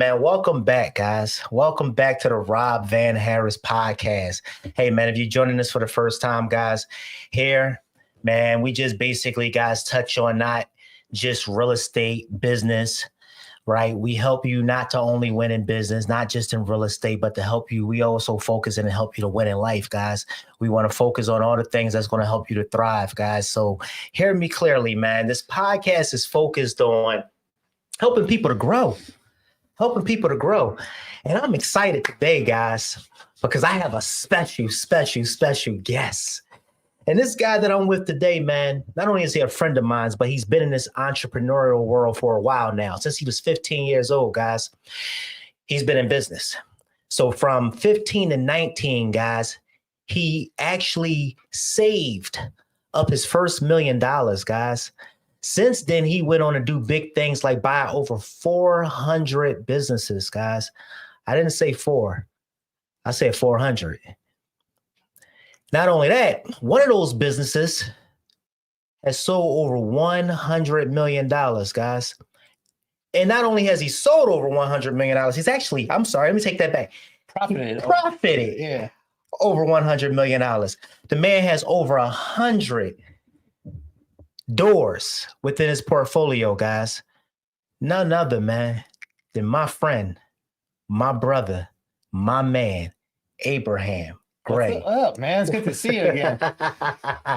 Man, welcome back, guys. Welcome back to the Rob Van Harris podcast. Hey, man, if you're joining us for the first time, guys, here, man, we just basically, guys, touch on not just real estate business, right? We help you not to only win in business, not just in real estate, but to help you. We also focus in and help you to win in life, guys. We want to focus on all the things that's going to help you to thrive, guys. So hear me clearly, man. This podcast is focused on helping people to grow. And I'm excited today, guys, because I have a special guest. And this guy that I'm with today, man, not only is he a friend of mine, but he's been in this entrepreneurial world for a while now. Since he was 15 years old, guys, he's been in business. So from 15 to 19, guys, he actually saved up his first $1 million, guys. Since then, he went on to do big things like buy over 400 businesses, guys. I didn't say 4. I said 400. Not only that, one of those businesses has sold over $100 million, guys. And not only has he sold over $100 million, he's actually, I'm sorry, let me take that back. Profited yeah, over $100 million. The man has over 100 doors within his portfolio, guys. None other, man, than my friend, my brother, my man, Abraham Gray. What's up, man? It's good to see you again.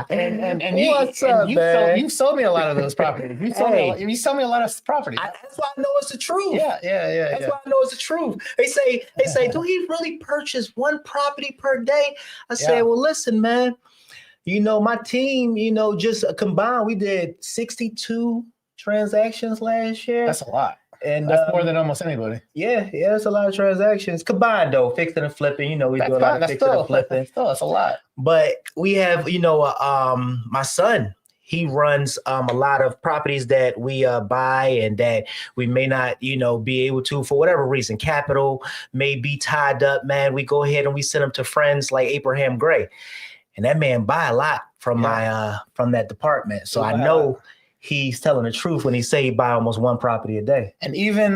and What's up, man? You've sold me a lot of those properties. You sold me a lot of properties. That's why I know it's the truth. Yeah. That's why I know it's the truth. They say, do he really purchase one property per day? I say, well, listen, man. You know, my team, just combined, we did 62 transactions last year. That's a lot. And that's more than almost anybody. Yeah, that's a lot of transactions. Combined, though, fixing and flipping. We do a lot of fixing and flipping. That's a lot. But we have, my son, he runs a lot of properties that we buy and that we may not, be able to, for whatever reason, capital may be tied up, man. We go ahead and we send them to friends like Abraham Gray. And that man buy a lot from from that department. So I know he's telling the truth when he say he buy almost one property a day. And even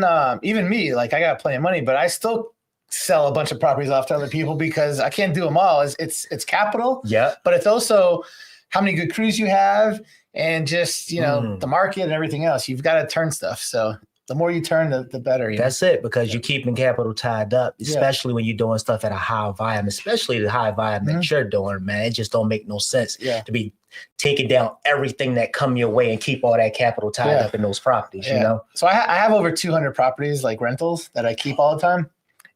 me, like I got plenty of money, but I still sell a bunch of properties off to other people because I can't do them all. It's capital. Yeah. But it's also how many good crews you have and just, the market and everything else. You've got to turn stuff. So the more you turn, the better. That's it, because you're keeping capital tied up, especially when you're doing stuff at a high volume, especially the high volume that you're doing, man. It just don't make no sense to be taking down everything that come your way and keep all that capital tied up in those properties, So I have over 200 properties, like rentals, that I keep all the time.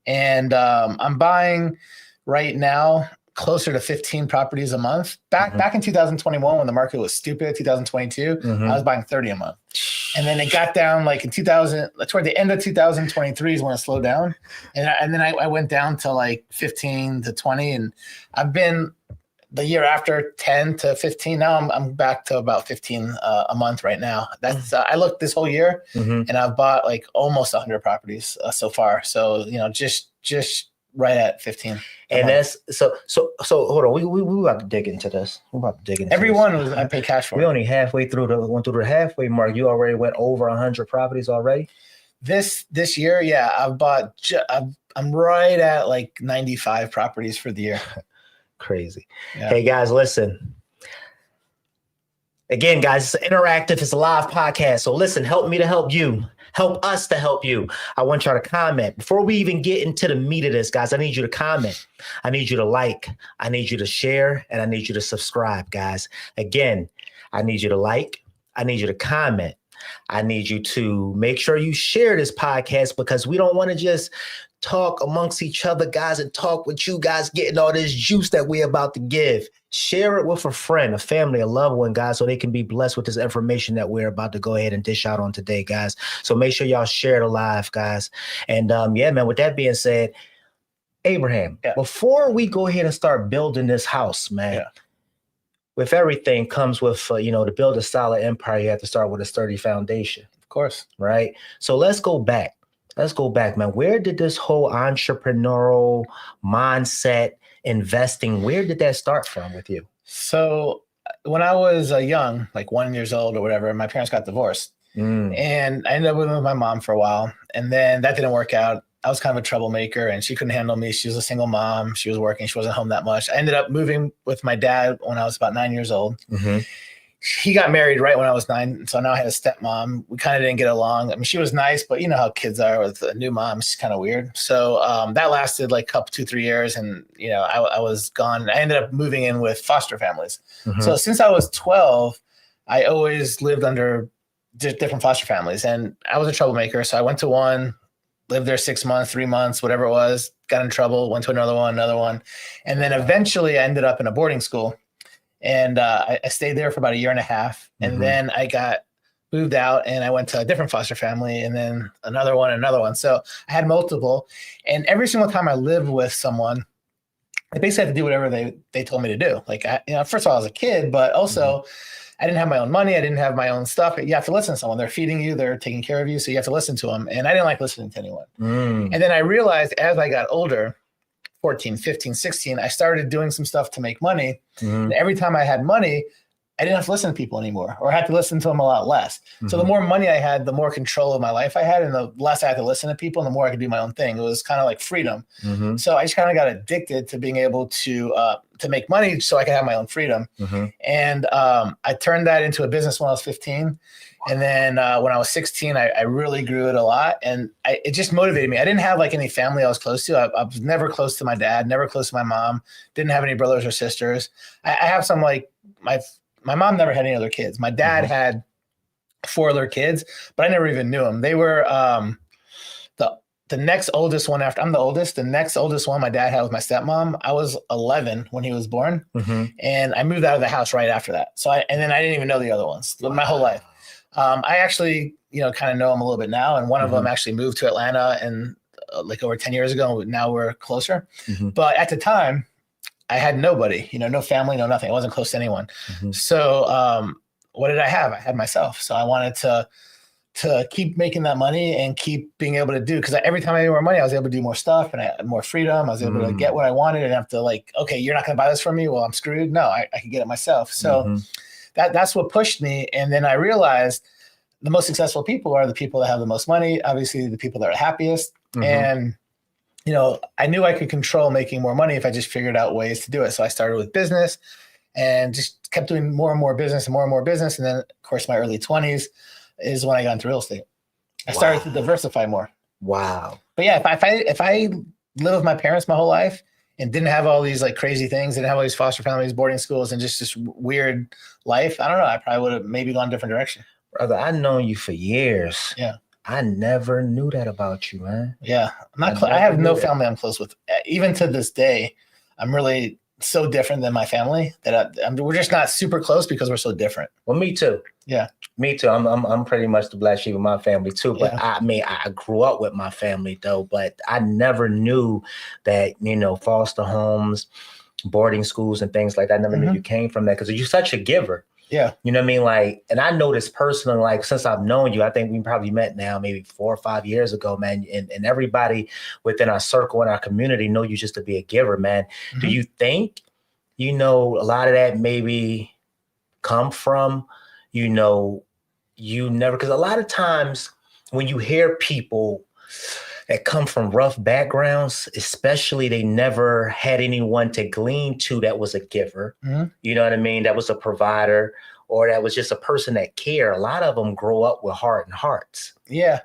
And I'm buying right now closer to 15 properties a month. Back in 2021, when the market was stupid, 2022, I was buying 30 a month. And then it got down like in toward the end of 2023 is when it slowed down. And then I went down to like 15 to 20. And I've been the year after 10 to 15. Now I'm back to about 15 a month right now. That's I looked this whole year and I've bought like almost 100 properties so far. So, just right at 15. And that's so hold on. We about to dig into this. We're about to dig into everyone was I pay cash for. We only halfway through the halfway mark. You already went over 100 properties already. This year, I've bought. I'm right at like 95 properties for the year. Crazy. Yeah. Hey guys, listen. Again, guys, it's interactive. It's a live podcast. So listen, help me to help you. Help us to help you. I want y'all to comment. Before we even get into the meat of this, guys, I need you to comment. I need you to like. I need you to share. And I need you to subscribe, guys. Again, I need you to like. I need you to comment. I need you to make sure you share this podcast, because we don't want to just talk amongst each other, guys, and talk with you guys getting all this juice that we're about to give. Share it with a friend, a family, a loved one, guys, so they can be blessed with this information that we're about to go ahead and dish out on today, guys. So make sure y'all share it alive, guys. And man, with that being said, Abraham, before we go ahead and start building this house, man, with everything comes with, to build a solid empire, you have to start with a sturdy foundation. Of course. Right? So let's go back. Man. Where did this whole entrepreneurial mindset, investing, where did that start from with you? So when I was young, like 1 year old or whatever, my parents got divorced. And I ended up living with my mom for a while. And then that didn't work out. I was kind of a troublemaker and she couldn't handle me. She was a single mom. She was working. She wasn't home that much. I ended up moving with my dad when I was about 9 years old. He got married right when I was 9. So now I had a stepmom. We kind of didn't get along. I mean, she was nice, but you know how kids are with a new mom. It's kind of weird. So that lasted like 2-3 years. And, you know, I was gone. I ended up moving in with foster families. So since I was 12, I always lived under different foster families. And I was a troublemaker. So I went to one, lived there 6 months, 3 months, whatever it was, got in trouble, went to another one. And then eventually I ended up in a boarding school. And I stayed there for about 1.5 years. And then I got moved out and I went to a different foster family and then another one. So I had multiple. And every single time I lived with someone, I basically had to do whatever they told me to do. Like, first of all, I was a kid, but also I didn't have my own money. I didn't have my own stuff. You have to listen to someone. They're feeding you. They're taking care of you. So you have to listen to them. And I didn't like listening to anyone. And then I realized as I got older, 14, 15, 16, I started doing some stuff to make money. And every time I had money, I didn't have to listen to people anymore, or I had to listen to them a lot less. So the more money I had, the more control of my life I had, and the less I had to listen to people, and the more I could do my own thing. It was kind of like freedom. So I just kind of got addicted to being able to make money so I could have my own freedom. And I turned that into a business when I was 15. And then when I was 16, I really grew it a lot. And it just motivated me. I didn't have like any family I was close to. I was never close to my dad, never close to my mom, didn't have any brothers or sisters. I have some like my mom never had any other kids. My dad had 4 other kids, but I never even knew them. They were the next oldest one after I'm the oldest. The next oldest one my dad had was my stepmom. I was 11 when he was born, and I moved out of the house right after that. And then I didn't even know the other ones my whole life. I actually, kind of know them a little bit now, and one of them actually moved to Atlanta and like over 10 years ago. Now we're closer, but at the time, I had nobody, no family, no nothing. I wasn't close to anyone. So what did I have? I had myself. So I wanted to keep making that money and keep being able to do, because every time I made more money, I was able to do more stuff and I had more freedom. I was able to get what I wanted and have to like, okay, you're not going to buy this from me. Well, I'm screwed. No, I could get it myself. So that's what pushed me. And then I realized the most successful people are the people that have the most money, obviously the people that are happiest. And I knew I could control making more money if I just figured out ways to do it. So I started with business and just kept doing more and more business and more and more business. And then, of course, my early 20s is when I got into real estate. I started to diversify more. Wow. But yeah, if I lived with my parents my whole life and didn't have all these like crazy things, didn't have all these foster families, boarding schools, and just this weird life, I don't know. I probably would have maybe gone a different direction. Brother, I've known you for years. Yeah. I never knew that about you, man. Yeah. I have no family I'm close with. Even to this day, I'm really so different than my family that we're just not super close because we're so different. Well, me too. Yeah. Me too. I'm pretty much the black sheep of my family too. But I grew up with my family though, but I never knew that, foster homes, boarding schools and things like that. I never knew you came from that because you're such a giver. Yeah. You know what I mean? Like, and I know this personally, like since I've known you, I think we probably met now maybe 4 or 5 years ago, man. And everybody within our circle and our community know you just to be a giver, man. Do you think, a lot of that maybe come from, you never, because a lot of times when you hear people that come from rough backgrounds, especially they never had anyone to glean to that was a giver, you know what I mean? That was a provider, or that was just a person that cared. A lot of them grow up with hardened hearts. Yeah.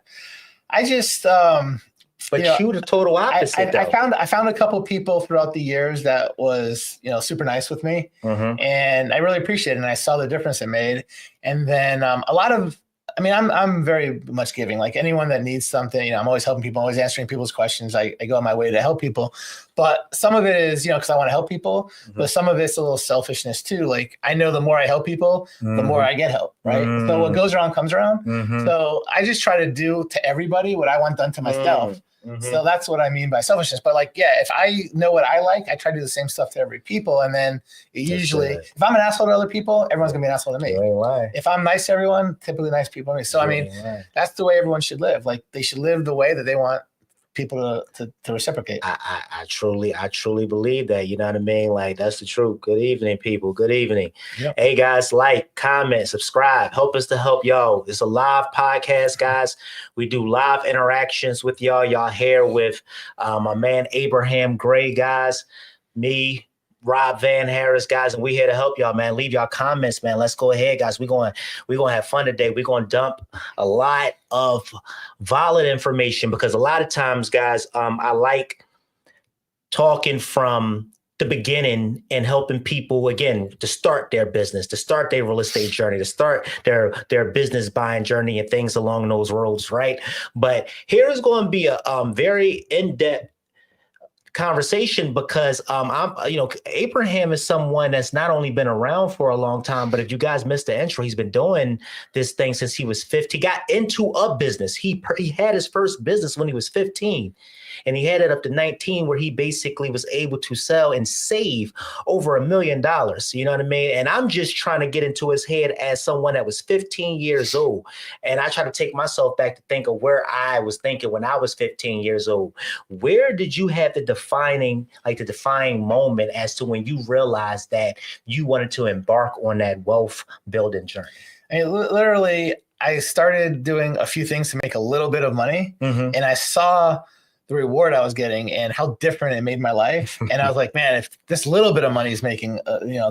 I just, but you the total opposite. I found a couple of people throughout the years that was, super nice with me, and I really appreciated it. And I saw the difference it made. And then I'm very much giving. Like anyone that needs something, I'm always helping people, always answering people's questions. I go on my way to help people. But some of it is, because I want to help people, but some of it's a little selfishness too. Like I know the more I help people, the more I get help, right? So what goes around comes around. So I just try to do to everybody what I want done to myself. So that's what I mean by selfishness. But like, yeah, if I know what I like, I try to do the same stuff to every people. And then usually, if I'm an asshole to other people, everyone's gonna be an asshole to me. If I'm nice to everyone, typically nice people to me. So I mean, that's the way everyone should live. Like they should live the way that they want people to reciprocate. I truly believe that. You know what I mean? Like, that's the truth. Good evening, people. Good evening. Yep. Hey, guys, like, comment, subscribe. Help us to help y'all. It's a live podcast, guys. We do live interactions with y'all. Y'all here with my man Abraham Gray, guys. Me, Rob Van Harris, guys, and we here to help y'all, man. Leave y'all comments, man. Let's go ahead, guys. We're gonna have fun today. We're gonna dump a lot of valid information, because a lot of times, guys, I like talking from the beginning and helping people, again, to start their business, to start their real estate journey, to start their business buying journey and things along those roads, right? But here's going to be a very in-depth conversation, because Abraham is someone that's not only been around for a long time, but if you guys missed the intro, he's been doing this thing since he was 50. He got into a business. He had his first business when he was 15, and he had it up to 19, where he basically was able to sell and save over $1 million. You know what I mean? And I'm just trying to get into his head as someone that was 15 years old. And I try to take myself back to think of where I was thinking when I was 15 years old. Where did you have the defining moment as to when you realized that you wanted to embark on that wealth building journey? I mean, literally, I started doing a few things to make a little bit of money, and I saw the reward I was getting and how different it made my life. And I was like, man, if this little bit of money is making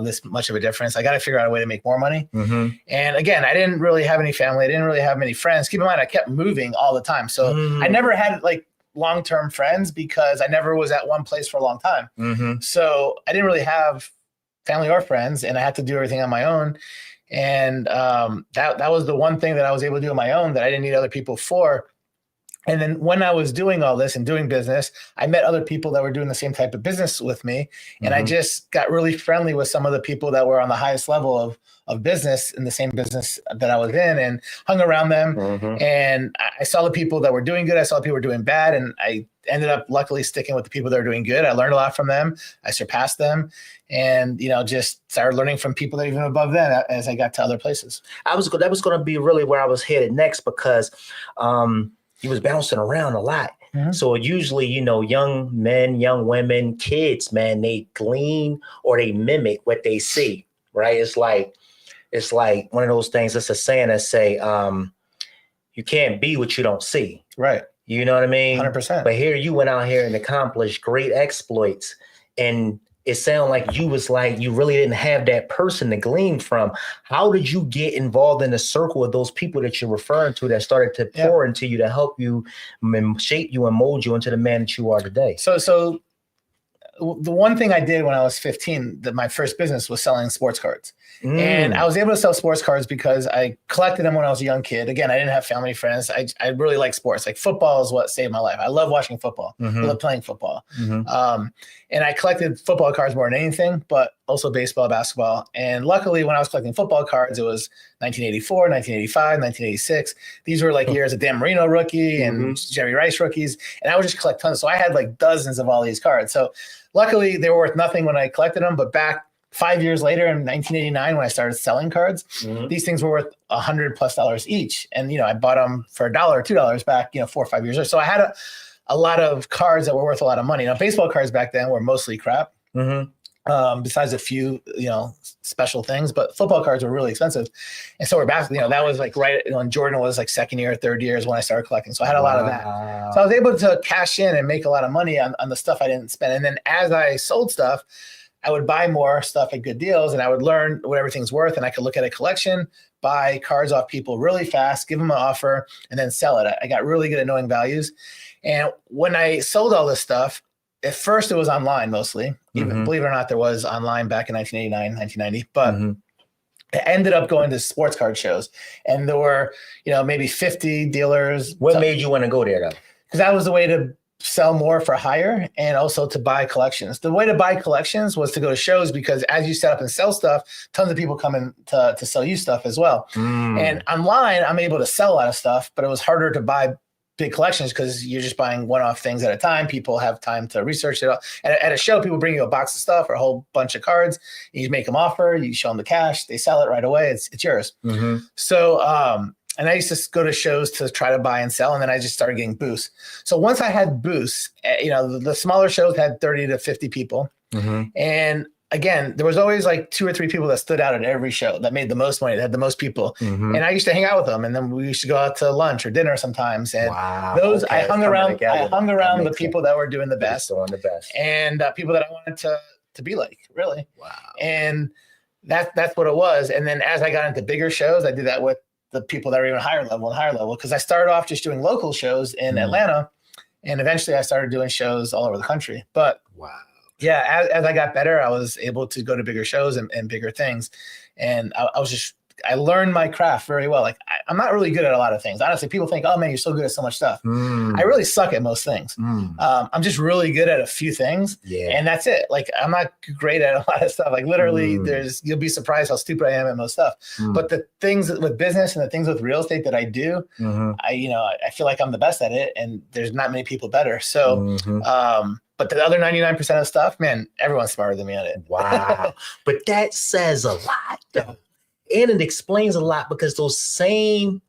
this much of a difference, I got to figure out a way to make more money. And again, I didn't really have any family. I didn't really have many friends. Keep in mind, I kept moving all the time. So I never had like long-term friends, because I never was at one place for a long time. So I didn't really have family or friends, and I had to do everything on my own. And that was the one thing that I was able to do on my own that I didn't need other people for. And then when I was doing all this and doing business, I met other people that were doing the same type of business with me. And I just got really friendly with some of the people that were on the highest level of business in the same business that I was in, and hung around them. And I saw the people that were doing good. I saw the people who were doing bad. And I ended up luckily sticking with the people that were doing good. I learned a lot from them. I surpassed them, and, just started learning from people that are even above them as I got to other places. That was going to be really where I was headed next, because he was bouncing around a lot. So usually, young men, young women, kids, man, they glean or they mimic what they see, right? It's like one of those things. It's a saying that say, you can't be what you don't see. Right. You know what I mean? 100%. But here you went out here and accomplished great exploits, and it sounded like you really didn't have that person to glean from. How did you get involved in the circle of those people that you're referring to that started to pour into you, to help you, shape you, and mold you into the man that you are today? So the one thing I did when I was 15, that my first business was selling sports cards. And I was able to sell sports cards because I collected them when I was a young kid. Again, I didn't have family, friends. I really like sports. Like, football is what saved my life. I love watching football. I love playing football. And I collected football cards more than anything, but also baseball, basketball. And luckily, when I was collecting football cards, it was 1984, 1985, 1986. These were like years of Dan Marino rookie and Jerry Rice rookies. And I would just collect tons. So I had like dozens of all these cards. So luckily, they were worth nothing when I collected them. But back 5 years later, in 1989, when I started selling cards, these things were worth $100+ each. And, I bought them for $1 or $2 back, 4 or 5 years later. So I had a lot of cards that were worth a lot of money. Now, baseball cards back then were mostly crap. Besides a few, special things, but football cards were really expensive. And so that was like right when Jordan was like second year, third year is when I started collecting. So I had a lot of that. So I was able to cash in and make a lot of money on the stuff I didn't spend. And then as I sold stuff, I would buy more stuff at good deals, and I would learn what everything's worth. And I could look at a collection, buy cards off people really fast, give them an offer, and then sell it. I got really good at knowing values. And when I sold all this stuff, at first it was online mostly. Even, believe it or not, there was online back in 1989, 1990. But I ended up going to sports card shows, and there were, maybe 50 dealers. What made you want to go there, though? Because that was the way to sell more for higher, and also to buy collections. The way to buy collections was to go to shows, because as you set up and sell stuff, tons of people come in to sell you stuff as well. And online, I'm able to sell a lot of stuff, but it was harder to buy big collections because you're just buying one-off things at a time. People have time to research it all. And at a show, people bring you a box of stuff or a whole bunch of cards. You make them offer, you show them the cash, they sell it right away. It's yours. So and I used to go to shows to try to buy and sell. And then I just started getting booths. So once I had booths, the smaller shows had 30 to 50 people. And again, there was always like 2 or 3 people that stood out at every show that made the most money, that had the most people. And I used to hang out with them. And then we used to go out to lunch or dinner sometimes. And I hung around the people that were doing the best. And people that I wanted to be like, really. Wow. And that's what it was. And then as I got into bigger shows, I did that with the people that are even higher level. Because I started off just doing local shows in Atlanta. And eventually I started doing shows all over the country. But yeah, as I got better, I was able to go to bigger shows and bigger things. And I learned my craft very well. Like I'm not really good at a lot of things. Honestly, people think, oh man, you're so good at so much stuff. I really suck at most things. I'm just really good at a few things. And that's it. Like I'm not great at a lot of stuff. Like literally you'll be surprised how stupid I am at most stuff. But the things with business and the things with real estate that I do, I feel like I'm the best at it, and there's not many people better. So, but the other 99% of stuff, man, everyone's smarter than me at it. Wow. But that says a lot though. And it explains a lot, because those same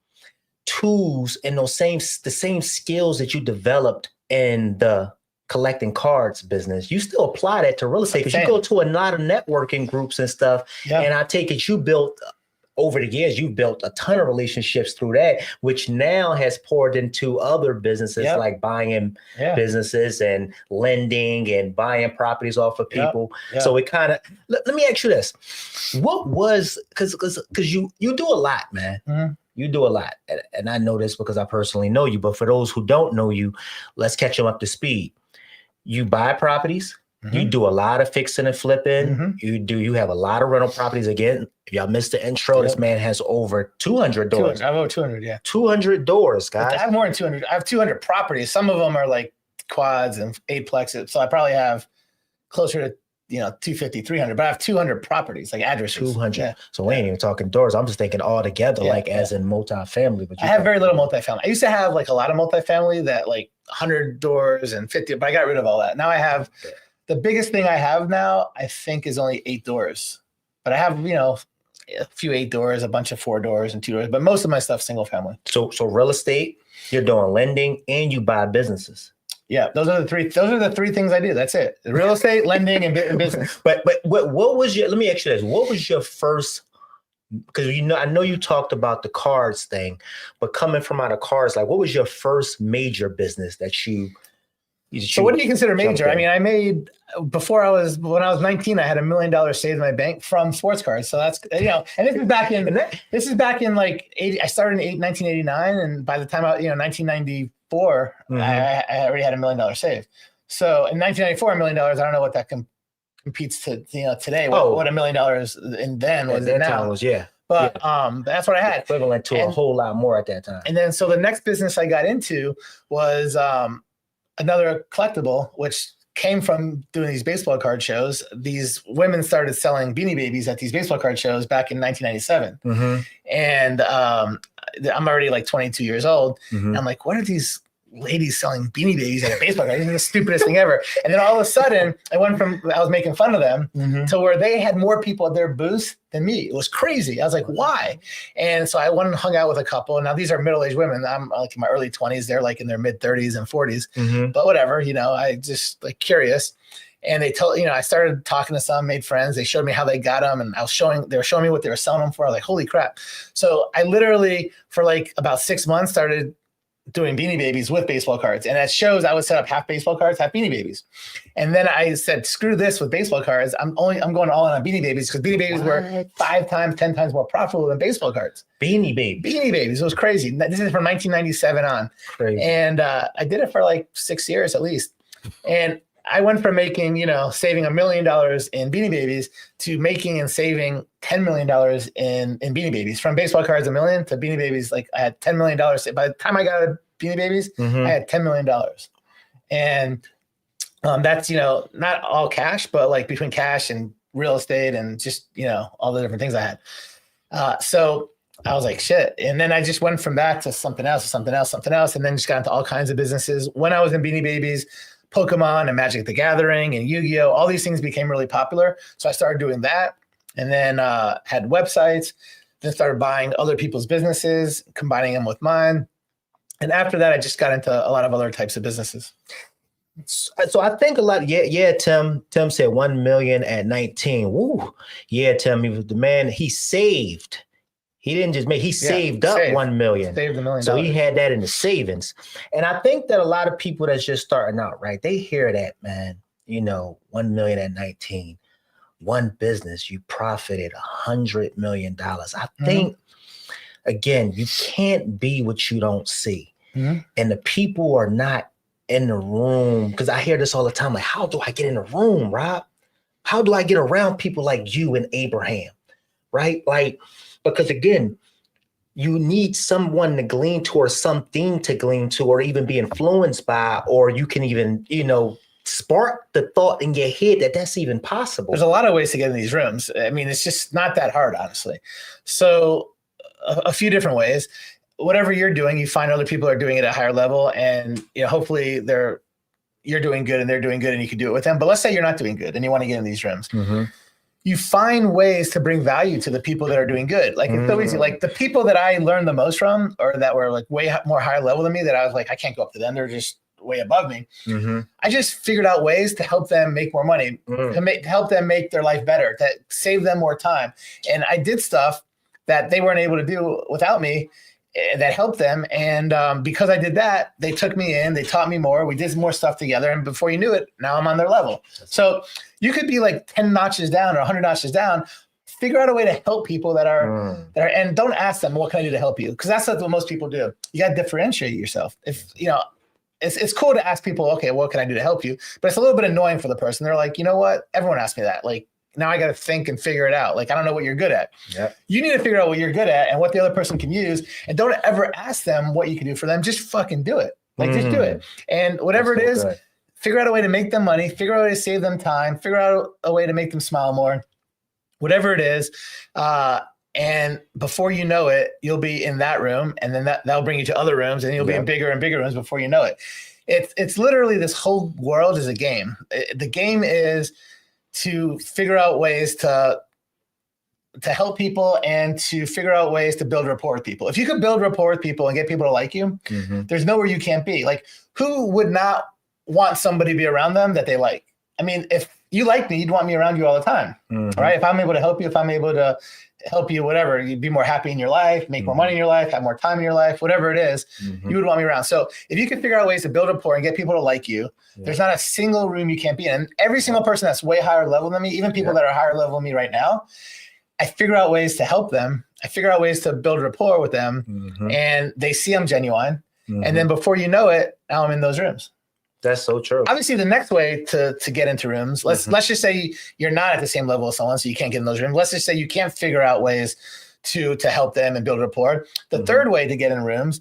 tools and the same skills that you developed in the collecting cards business, you still apply that to real estate, because you go to a lot of networking groups and stuff. And I take it you built over the years, you've built a ton of relationships through that, which now has poured into other businesses, like buying businesses and lending and buying properties off of people. So it kind of, let me ask you this. What was, because you do a lot, man. You do a lot. And I know this because I personally know you, but for those who don't know you, let's catch them up to speed. You buy properties. You do a lot of fixing and flipping. You have a lot of rental properties. Again, if y'all missed the intro, this man has over 200 doors. I have over 200, 200 doors, guys. I have more than 200. I have 200 properties. Some of them are like quads and 8plexes. So I probably have closer to 250, 300, but I have 200 properties, like addresses. 200. So we ain't even talking doors. I'm just thinking all together, as in multifamily. But I have very little multifamily. I used to have like a lot of multifamily that like 100 doors and 50, but I got rid of all that. Now I have... The biggest thing I have now, I think, is only 8 doors. But I have, a few 8 doors, a bunch of 4 doors and 2 doors. But most of my stuff single family. So real estate, you're doing lending, and you buy businesses. Yeah, those are the three things I do. That's it: real estate, lending, and business. But what was your? Let me ask you this: what was your first? Because I know you talked about the cards thing, but coming from out of cards, like what was your first major business that you? So what do you consider major? I mean, I made when I was 19, I had $1 million saved in my bank from sports cards. So that's, and this is back in like 80, I started in 1989. And by the time 1994, I already had $1 million saved. So in 1994, $1 million, I don't know what that competes to, today, what $1 million in then was it now. But that's what I had. Equivalent to a whole lot more at that time. And then, so the next business I got into was, another collectible, which came from doing these baseball card shows. These women started selling Beanie Babies at these baseball card shows back in 1997. And I'm already like 22 years old. And I'm like, what are these ladies selling Beanie Babies at a baseball card? This is the stupidest thing ever. And then all of a sudden, I was making fun of them to where they had more people at their booths than me. It was crazy. I was like, why? And so I went and hung out with a couple. Now these are middle-aged women. I'm like in my early 20s. They're like in their mid 30s and 40s. But whatever, I just like curious. And they told, I started talking to some, made friends. They showed me how they got them, and they were showing me what they were selling them for. I was like, holy crap. So I literally, for like about 6 months, started doing Beanie Babies with baseball cards. And at shows, I would set up half baseball cards, half Beanie Babies. And then I said, screw this with baseball cards. I'm going all in on Beanie Babies, because Beanie Babies were 5 times, 10 times more profitable than baseball cards. Beanie Babies. It was crazy. This is from 1997 on. Crazy. And I did it for like 6 years at least. And I went from making, saving $1 million in Beanie Babies to making and saving $10 million in Beanie Babies. From baseball cards, $1 million, to Beanie Babies, like I had $10 million. By the time I got a Beanie Babies, I had $10 million. And that's, not all cash, but like between cash and real estate and just, all the different things I had. So I was like, shit. And then I just went from that to something else, and then just got into all kinds of businesses. When I was in Beanie Babies, Pokemon and Magic the Gathering and Yu-Gi-Oh! All these things became really popular. So I started doing that, and then had websites, then started buying other people's businesses, combining them with mine. And after that, I just got into a lot of other types of businesses. So I think a lot. Yeah. Tim said 1 million at 19. Woo. Yeah, Tim. He was the man. He saved. He didn't just make. He saved up 1 million. Saved $1 million. So he had that in the savings. And I think that a lot of people that's just starting out, right? They hear that, man. 1 million at 19. One business, you profited $100 million. I think, again, you can't be what you don't see. And the people are not in the room, because I hear this all the time. Like, how do I get in the room, Rob? How do I get around people like you and Abraham, right? Like, because again, you need someone to glean to, or something to glean to, or even be influenced by, or you can even, spark the thought in your head that that's even possible. There's a lot of ways to get in these rooms. I mean, it's just not that hard, honestly. So a few different ways. Whatever you're doing, you find other people are doing it at a higher level, and hopefully you're doing good and they're doing good and you can do it with them. But let's say you're not doing good and you want to get in these rooms. You find ways to bring value to the people that are doing good. Like, it's so easy. Like, the people that I learned the most from, or that were like way more higher level than me, that I was like, I can't go up to them. They're just way above me. I just figured out ways to help them make more money, to help them make their life better, to save them more time. And I did stuff that they weren't able to do without me, that helped them. And because I did that, they took me in, they taught me more. We did more stuff together. And before you knew it, now I'm on their level. So you could be like 10 notches down or 100 notches down. Figure out a way to help people that are, and don't ask them, what can I do to help you? Because that's what most people do. You got to differentiate yourself. If, it's cool to ask people, okay, what can I do to help you? But it's a little bit annoying for the person. They're like, you know what? Everyone asked me that. Like, now I got to think and figure it out. Like, I don't know what you're good at. You need to figure out what you're good at and what the other person can use. And don't ever ask them what you can do for them. Just fucking do it. Like, just do it. And whatever it is, figure out a way to make them money, figure out a way to save them time, figure out a way to make them smile more, whatever it is. And before you know it, you'll be in that room, and then that'll bring you to other rooms, and you'll be in bigger and bigger rooms before you know it. It's literally, this whole world is a game. The game is to figure out ways to help people and to figure out ways to build rapport with people. If you could build rapport with people and get people to like you, there's nowhere you can't be. Like, who would not want somebody to be around them that they like? I mean, if you like me, you'd want me around you all the time, right? If I'm able to help you, if I'm able to help you, whatever, you'd be more happy in your life, make more money in your life, have more time in your life, whatever it is, you would want me around. So if you can figure out ways to build rapport and get people to like you, there's not a single room you can't be in. And every single person that's way higher level than me, even people that are higher level than me right now, I figure out ways to help them. I figure out ways to build rapport with them, and they see I'm genuine. And then before you know it, now I'm in those rooms. That's so true. Obviously, the next way to get into rooms, let's just say you're not at the same level as someone, so you can't get in those rooms. Let's just say you can't figure out ways to help them and build rapport. The third way to get in rooms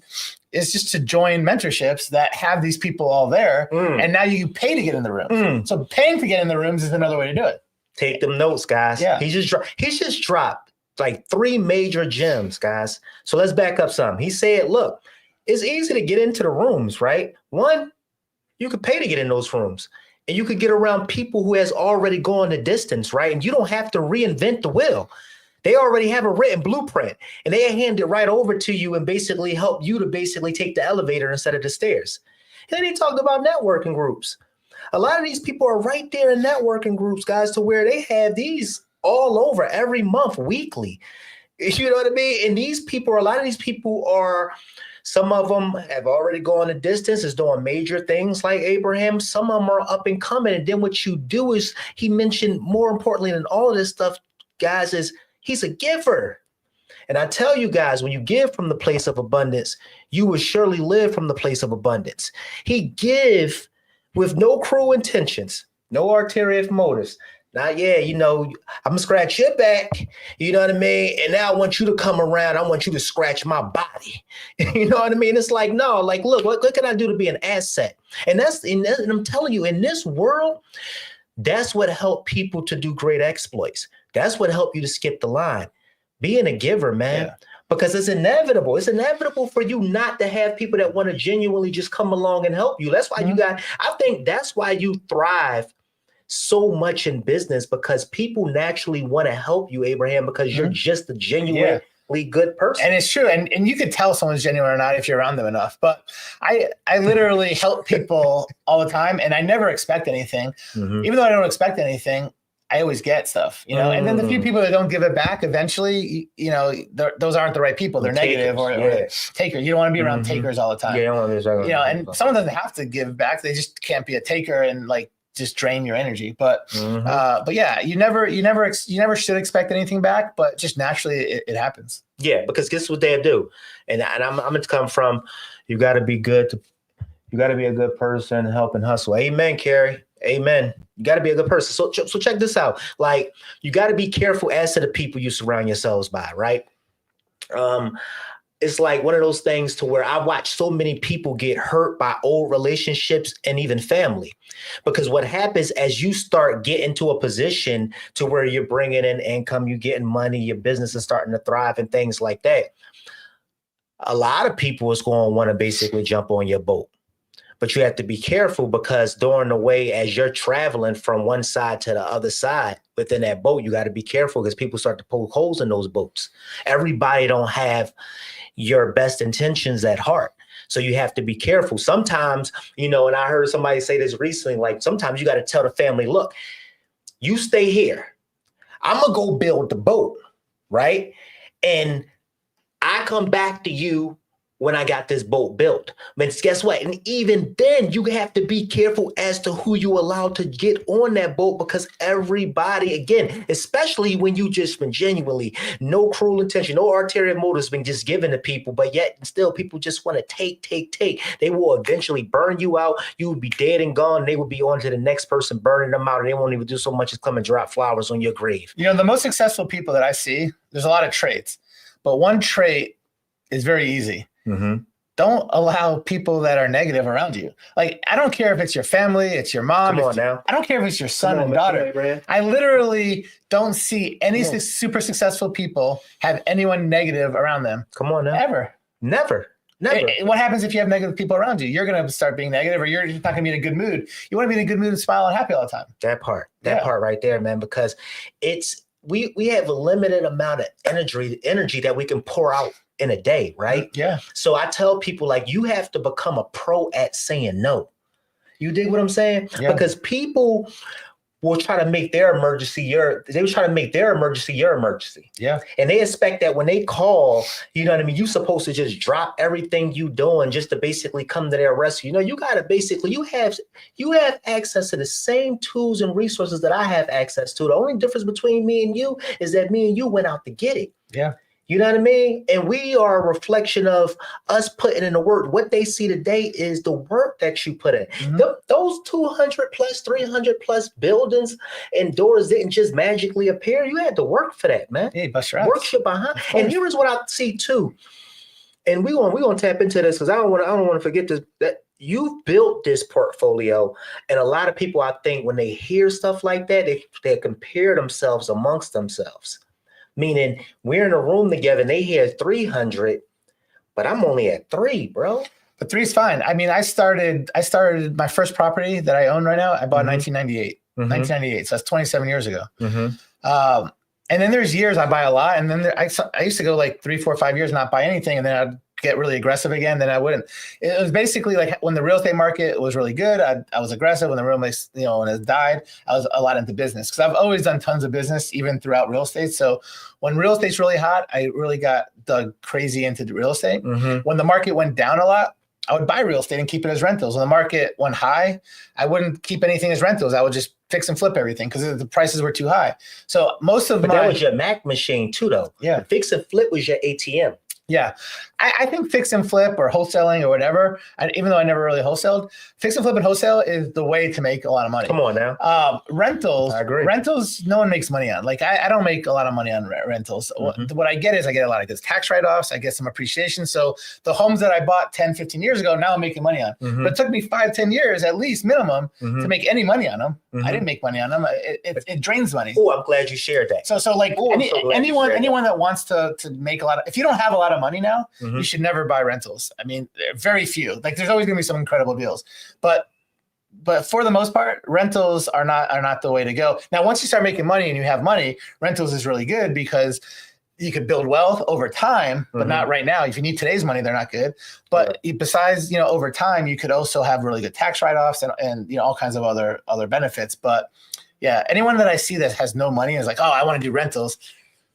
is just to join mentorships that have these people all there, and now you pay to get in the room. So paying to get in the rooms is another way to do it. Take them notes, guys. Yeah. He's just dropped like 3 major gems, guys. So let's back up some. He said, look, it's easy to get into the rooms, right? One, you could pay to get in those rooms, and you could get around people who has already gone the distance, right? And you don't have to reinvent the wheel. They already have a written blueprint, and they hand it right over to you and basically help you to basically take the elevator instead of the stairs. And then he talked about networking groups. A lot of these people are right there in networking groups, guys, to where they have these all over every month, weekly. You know what I mean? And a lot of these people are, some of them have already gone a distance, is doing major things like Abraham. Some of them are up and coming. And then what you do is, he mentioned more importantly than all of this stuff, guys, is he's a giver. And I tell you guys, when you give from the place of abundance, you will surely live from the place of abundance. He give with no cruel intentions, no ulterior motives. Now, I'm gonna scratch your back, you know what I mean? And now I want you to come around. I want you to scratch my body. You know what I mean? It's like, no, like, look, what can I do to be an asset? And I'm telling you, in this world, that's what helped people to do great exploits. That's what helped you to skip the line. Being a giver, man. Yeah. Because it's inevitable. It's inevitable for you not to have people that want to genuinely just come along and help you. That's why I think that's why you thrive so much in business, because people naturally want to help you, Abraham, because you're just a genuine intrinsically good person. And it's true. And you could tell someone's genuine or not if you're around them enough. But I literally help people all the time, and I never expect anything. Even though I don't expect anything, I always get stuff, you know. And then the few people that don't give it back, eventually, you know, those aren't the right people. They're negative or takers. You don't want to be around takers all the time. Yeah, you don't want to be around, you know, and someone doesn't have to give back. They just can't be a taker and like just drain your energy. But yeah, you never should expect anything back, but just naturally it happens. Yeah, because guess what they do, and I'm going to come from. You got to be good. You got to be a good person, help and hustle. Amen, Carrie. Amen. You got to be a good person. So check this out. Like, you got to be careful as to the people you surround yourselves by, right? It's like one of those things to where I watch so many people get hurt by old relationships and even family, because what happens as you start getting to a position to where you're bringing in income, you're getting money, your business is starting to thrive and things like that. A lot of people is going to want to basically jump on your boat. But you have to be careful, because during the way as you're traveling from one side to the other side within that boat, you got to be careful because people start to poke holes in those boats. Everybody don't have your best intentions at heart. So you have to be careful. Sometimes, you know, and I heard somebody say this recently, like sometimes you got to tell the family, look, you stay here. I'm going to go build the boat, right? And I come back to you when I got this boat built. But guess what? And even then, you have to be careful as to who you allow to get on that boat, because everybody, again, especially when you just been genuinely, no cruel intention, no ulterior motives been just given to people, but yet still people just want to take. They will eventually burn you out. You will be dead and gone. They will be on to the next person, burning them out. And they won't even do so much as come and drop flowers on your grave. You know, the most successful people that I see, there's a lot of traits, but one trait is very easy. Don't allow people that are negative around you. Like, I don't care if it's your family, it's your mom. Come on now. I don't care if it's your son and daughter. I literally don't see any super successful people have anyone negative around them. Come on now. Ever. Never. What happens if you have negative people around you? You're going to start being negative, or you're not going to be in a good mood. You want to be in a good mood and smile and happy all the time. That part right there, man, because it's we have a limited amount of energy that we can pour out in a day, right? Yeah. So I tell people, like, you have to become a pro at saying no. You dig what I'm saying? Yeah. Because people will try to make their emergency your emergency. Yeah. And they expect that when they call, you know what I mean, you're supposed to just drop everything you doing just to basically come to their rescue. You know, you gotta basically, you have access to the same tools and resources that I have access to. The only difference between me and you is that me and you went out to get it. Yeah. You know what I mean? And we are a reflection of us putting in the work. What they see today is the work that you put in. Those 200 plus, 300 plus buildings and doors didn't just magically appear. You had to work for that, man. Hey, bust your ass. Work your behind. And here's what I see too. And we want to tap into this because I don't want to forget this. That you've built this portfolio, and a lot of people, I think, when they hear stuff like that, they compare themselves amongst themselves. Meaning we're in a room together and they hear 300, but I'm only at 3, bro. But 3 is fine. I mean, I started my first property that I own right now. I bought in 1998. 1998. So that's 27 years ago. And then there's years I buy a lot, and then I used to go like 3, 4, 5 years not buy anything, and then I'd get really aggressive again. Then I wouldn't. It was basically like when the real estate market was really good, I was aggressive. When the real estate, you know, when it died, I was a lot into business because I've always done tons of business, even throughout real estate. So when real estate's really hot, I really got dug crazy into the real estate. When the market went down a lot, I would buy real estate and keep it as rentals. When the market went high, I wouldn't keep anything as rentals. I would just fix and flip everything because the prices were too high. So most of that was your Mac machine too, though. Yeah. The fix and flip was your ATM. Yeah. I think fix and flip or wholesaling or whatever, even though I never really wholesaled, fix and flip and wholesale is the way to make a lot of money. Come on now. Rentals, I agree. Rentals, no one makes money on. Like I don't make a lot of money on rentals. What I get is I get a lot of good tax write-offs. I get some appreciation. So the homes that I bought 10, 15 years ago, now I'm making money on. But it took me 5, 10 years at least minimum to make any money on them. I didn't make money on them. It drains money. Oh, I'm glad you shared that. So like anyone that wants to make a lot of, if you don't have a lot of money now, you should never buy rentals. I mean, very few. Like there's always going to be some incredible deals, but for the most part, rentals are not the way to go. Now, once you start making money and you have money, rentals is really good because you could build wealth over time, but not right now. If you need today's money, they're not good. But besides, over time, you could also have really good tax write-offs and all kinds of other benefits. But yeah, anyone that I see that has no money is like, oh, I want to do rentals.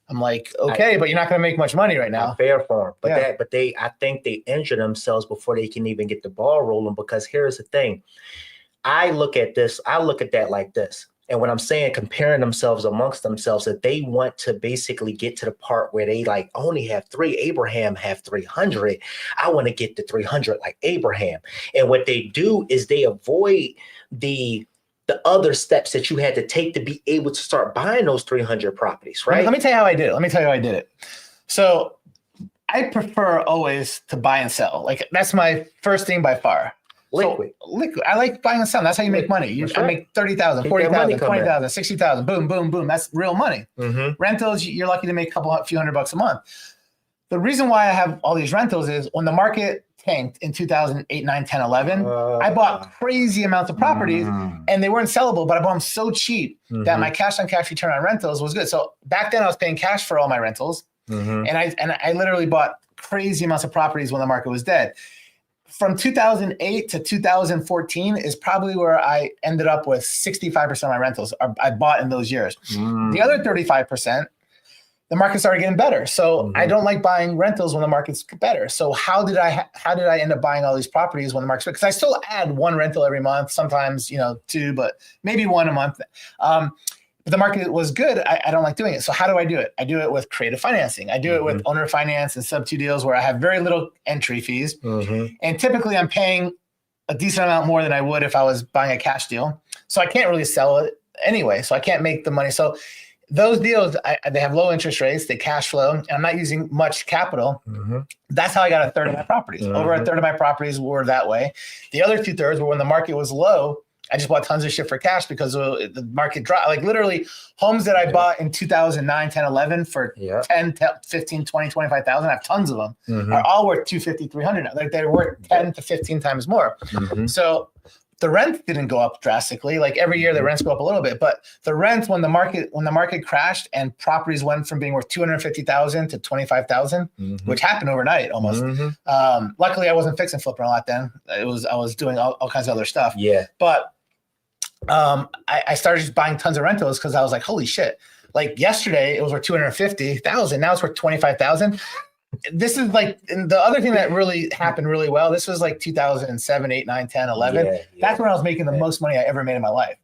I'm like, okay, but you're not going to make much money right now. Fair for them. But I think they injure themselves before they can even get the ball rolling, because here's the thing. I look at that like this. And when I'm saying comparing themselves amongst themselves, that they want to basically get to the part where they like only have 3, Abraham have 300. I want to get to 300 like Abraham. And what they do is they avoid the other steps that you had to take to be able to start buying those 300 properties, right? Let me tell you how I did it. So I prefer always to buy and sell. Like that's my first thing by far. Liquid. I like buying and selling. That's how you make money. I make 30,000, 40,000, 20,000, 60,000. Boom, boom, boom. That's real money. Rentals, you're lucky to make a few $100 a month. The reason why I have all these rentals is when the market tanked in 2008, 9, 10, 11, I bought crazy amounts of properties and they weren't sellable, but I bought them so cheap that my cash on cash return on rentals was good. So back then I was paying cash for all my rentals and I literally bought crazy amounts of properties when the market was dead. From 2008 to 2014 is probably where I ended up with 65% of my rentals I bought in those years. The other 35%, the market started getting better. So I don't like buying rentals when the market's better. So how did I end up buying all these properties when the market's better? Because I still add 1 rental every month, sometimes 2, but maybe 1 a month. But the market was good. I don't like doing it. So how do I do it? I do it with creative financing. I do it with owner finance and sub 2 deals where I have very little entry fees. And typically I'm paying a decent amount more than I would if I was buying a cash deal. So I can't really sell it anyway. So I can't make the money. So those deals, they have low interest rates, they cash flow, and I'm not using much capital. That's how I got a third of my properties. Over a third of my properties were that way. The other 2/3 were when the market was low. I just bought tons of shit for cash because the market dropped. Like literally homes that I bought in 2009, 10, 11 for 10, 15, 20, 25,000. I have tons of them are all worth 250, 300 now. Like they're worth 10 to 15 times more. So the rent didn't go up drastically. Like every year the rents go up a little bit, but the rent when the market crashed and properties went from being worth 250,000 to 25,000, which happened overnight almost. Luckily I wasn't fixing flipping a lot then. I was doing all kinds of other stuff. But I started just buying tons of rentals because I was like, holy shit. Like yesterday it was worth 250,000. Now it's worth 25,000. This is like the other thing that really happened really well. This was like 2007, 8, 9, 10, 11. That's when I was making the most money I ever made in my life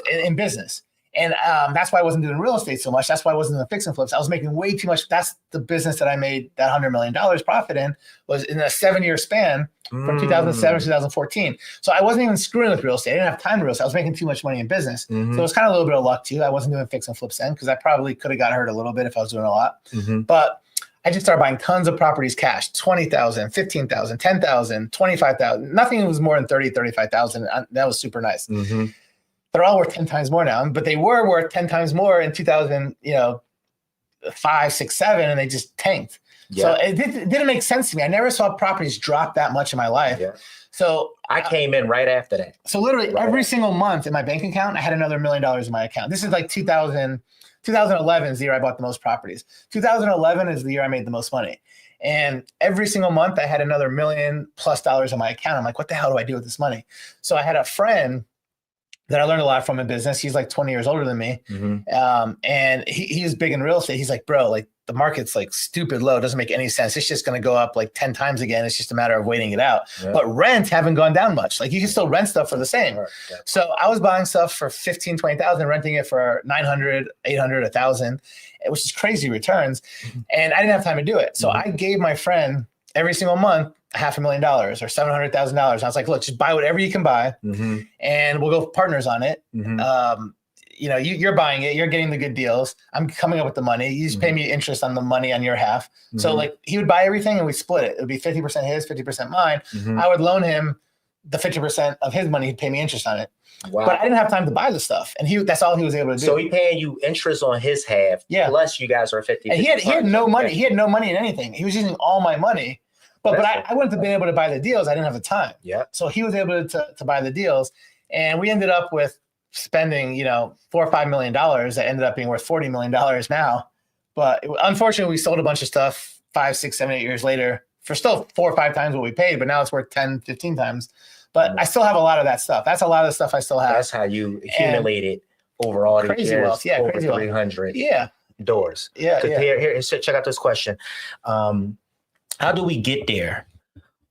in business. And that's why I wasn't doing real estate so much. That's why I wasn't in the fix and flips. I was making way too much. That's the business that I made that $100 million profit in, was in a 7-year span from 2007 to 2014. So I wasn't even screwing with real estate. I didn't have time to real estate. I was making too much money in business. So it was kind of a little bit of luck too. I wasn't doing fix and flips then because I probably could have got hurt a little bit if I was doing a lot. But I just started buying tons of properties cash, 20,000, 15,000, 10,000, 25,000. Nothing was more than 30, 35,000. That was super nice. They're all worth 10 times more now, but they were worth 10 times more in 2005, 6, 7, and they just tanked. So it didn't make sense to me. I never saw properties drop that much in my life. So I came in right after that. So literally every single month in my bank account, I had another $1 million in my account. This is like 2011 is the year I bought the most properties. 2011 is the year I made the most money. And every single month I had another $1 million+ in my account. I'm like, what the hell do I do with this money? So I had a friend that I learned a lot from in business. He's like 20 years older than me. And he was big in real estate. He's like, bro, like the market's like stupid low. It doesn't make any sense. It's just going to go up like 10 times again. It's just a matter of waiting it out. But rents haven't gone down much. Like you can still rent stuff for the same. So I was buying stuff for 15, 20,000, renting it for 900, 800, 1,000, which is crazy returns. And I didn't have time to do it. So I gave my friend every single month $500,000 or $700,000. I was like, look, just buy whatever you can buy and we'll go partners on it. You're buying it, you're getting the good deals. I'm coming up with the money. You just pay me interest on the money on your half. So like he would buy everything and we split it. It would be 50% his, 50% mine. I would loan him the 50% of his money. He'd pay me interest on it. But I didn't have time to buy the stuff. And that's all he was able to do. So he paying you interest on his half. Plus you guys are 50. And he had no money. He had no money in anything. He was using all my money. But I wouldn't have been able to buy the deals. I didn't have the time. So he was able to buy the deals. And we ended up with spending, $4 or $5 million that ended up being worth $40 million now. But unfortunately, we sold a bunch of stuff 5, 6, 7, 8 years later for still 4 or 5 times what we paid, but now it's worth 10, 15 times. But I still have a lot of that stuff. That's a lot of the stuff I still have. That's how you accumulate it over all these years. Wealth. Yeah, over crazy 300 doors. Yeah. Here, check out this question. How do we get there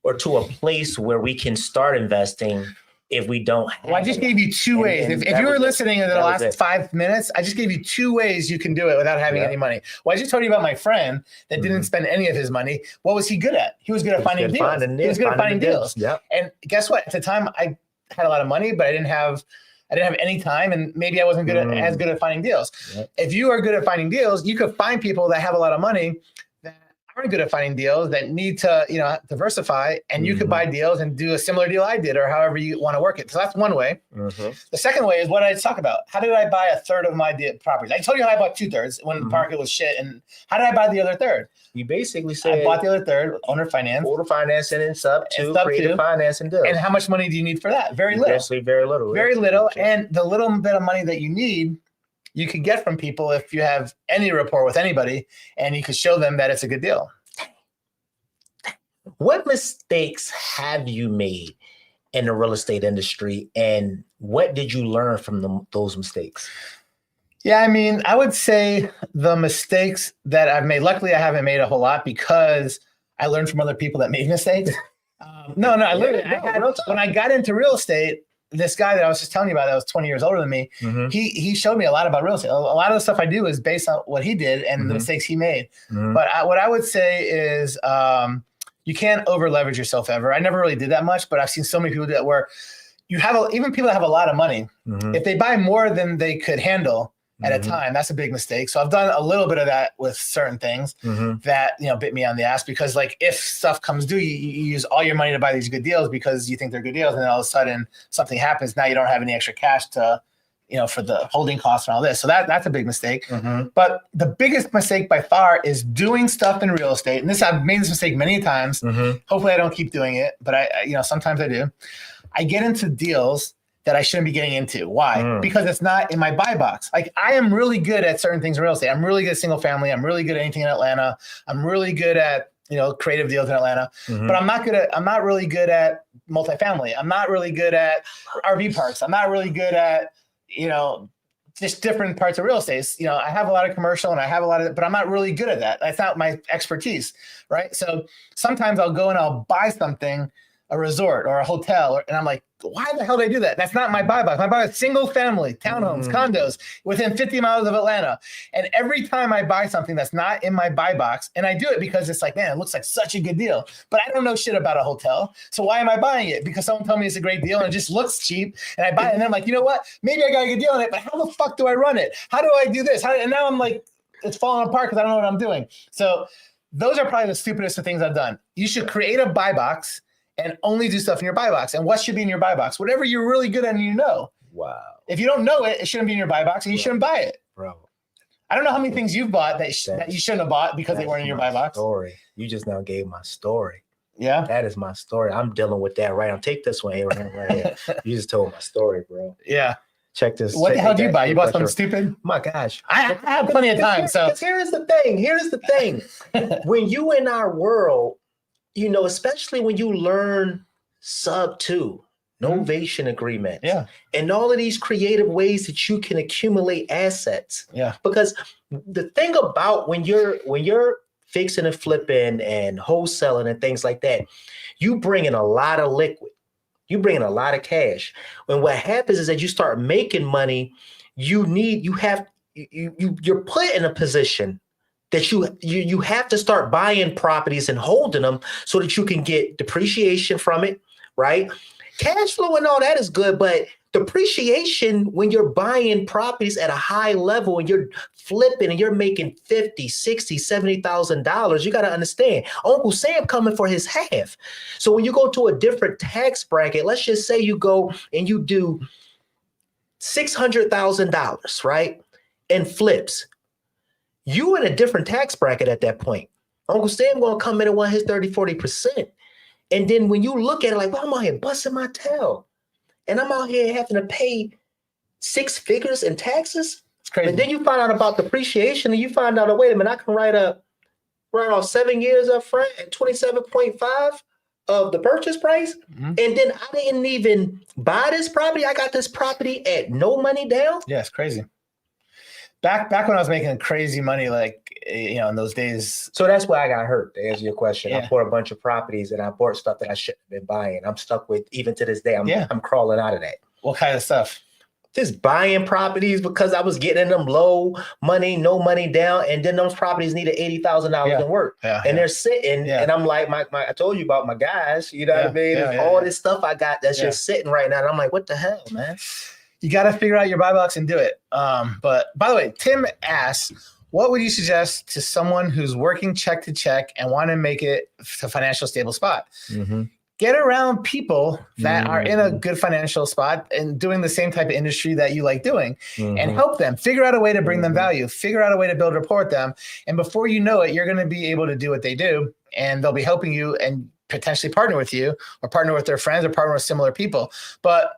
or to a place where we can start investing if we don't have Well, I just gave you 2 ways. If you were listening in the last 5 minutes, I just gave you 2 ways you can do it without having any money. Well, I just told you about my friend that didn't spend any of his money. What was he good at? He was good at finding deals. He was good at finding deals. Yeah. And guess what? At the time, I had a lot of money, but I didn't have any time, and maybe I wasn't good as good at finding deals. Yep. If you are good at finding deals, you could find people that have a lot of money that aren't good at finding deals, that need to, diversify, and you could buy deals and do a similar deal I did, or however you want to work it. So that's one way. The second way is what I talk about. How did I buy a third of my properties? I told you how I bought 2/3 when the market was shit. And how did I buy the other third? You basically said I bought the other third, owner finance. Owner financing and sub 2, creative financing deals. And how much money do you need for that? Very little. Actually, very little. Very little. And the little bit of money that you need, you could get from people if you have any rapport with anybody, and you could show them that it's a good deal. What mistakes have you made in the real estate industry, and what did you learn from those mistakes? Yeah, I mean, I would say the mistakes that I've made, luckily I haven't made a whole lot because I learned from other people that made mistakes. No, I learned when I got into real estate, this guy that I was just telling you about that was 20 years older than me, he showed me a lot about real estate. A lot of the stuff I do is based on what he did and the mistakes he made. But what I would say is you can't over leverage yourself ever. I never really did that much, but I've seen so many people do that where you have even people that have a lot of money, if they buy more than they could handle at a time, that's a big mistake. So I've done a little bit of that with certain things that, bit me on the ass, because like if stuff comes due, you use all your money to buy these good deals because you think they're good deals. And then all of a sudden something happens. Now you don't have any extra cash to, for the holding costs and all this. So that's a big mistake. But the biggest mistake by far is doing stuff in real estate. And I've made this mistake many times. Hopefully I don't keep doing it, but I sometimes I do. I get into deals that I shouldn't be getting into. Why? Because it's not in my buy box. Like I am really good at certain things in real estate. I'm really good at single family. I'm really good at anything in Atlanta. I'm really good at, creative deals in Atlanta, but I'm not really good at multifamily. I'm not really good at RV parks. I'm not really good at, just different parts of real estate. I have a lot of commercial and I have a lot of, but I'm not really good at that. That's not my expertise. Right. So sometimes I'll go and I'll buy something, a resort or a hotel, and I'm like, why the hell did I do that? That's not my buy box. My buy is single family, townhomes, condos within 50 miles of Atlanta. And every time I buy something that's not in my buy box, and I do it because it's like, man, it looks like such a good deal, but I don't know shit about a hotel. So why am I buying it? Because someone told me it's a great deal and it just looks cheap. And I buy it and then I'm like, you know what? Maybe I got a good deal on it, but how the fuck do I run it? How do I do this? And now I'm like, it's falling apart because I don't know what I'm doing. So those are probably the stupidest of things I've done. You should create a buy box and only do stuff in your buy box. And what should be in your buy box? Whatever you're really good at and Wow. If you don't know it, it shouldn't be in your buy box and you shouldn't buy it. Bro. I don't know how many things you've bought that you shouldn't have bought because they weren't in your buy box. Story. You just now gave my story. Yeah. That is my story. I'm dealing with that right now. Take this one, Abraham, right here. You just told my story, bro. Yeah. Check this. What the hell did you buy? You bought something stupid? My gosh. I have plenty of time. So here's the thing. When you in our world, especially when you learn sub 2, novation agreements, and all of these creative ways that you can accumulate assets. Yeah. Because the thing about when you're fixing and flipping and wholesaling and things like that, you bring in a lot of liquid. You bring in a lot of cash. When what happens is that you start making money, you're put in a position that you have to start buying properties and holding them so that you can get depreciation from it, right? Cash flow and all that is good, but depreciation when you're buying properties at a high level and you're flipping and you're making $50,000, $60,000, $70,000, you got to understand, Uncle Sam coming for his half. So when you go to a different tax bracket, let's just say you go and you do $600,000, right? And flips. You in a different tax bracket at that point. Uncle Sam going to come in and want his 30, 40%. And then when you look at it like, well, I'm out here busting my tail and I'm out here having to pay 6 figures in taxes. It's crazy. And then you find out about depreciation, and you find out, oh, wait a minute, I can write off 7 years up front at 27.5 of the purchase price. Mm-hmm. And then I didn't even buy this property. I got this property at no money down. Yeah, it's crazy. Back when I was making crazy money, like, in those days. So that's why I got hurt, to answer your question. Yeah. I bought a bunch of properties and I bought stuff that I shouldn't have been buying. I'm stuck with, even to this day, I'm crawling out of that. What kind of stuff? Just buying properties because I was getting in them low money, no money down, and then those properties needed $80,000 in work, and they're sitting. And I'm like, I told you about my guys, you know what I mean? All this stuff I got that's just sitting right now, and I'm like, what the hell, man? You got to figure out your buy box and do it. But by the way, Tim asks, what would you suggest to someone who's working check to check and want to make it to a financial stable spot? Mm-hmm. Get around people that are in a good financial spot and doing the same type of industry that you like doing, and help them figure out a way to bring them value, figure out a way to build rapport with them. And before you know it, you're going to be able to do what they do, and they'll be helping you and potentially partner with you or partner with their friends or partner with similar people. But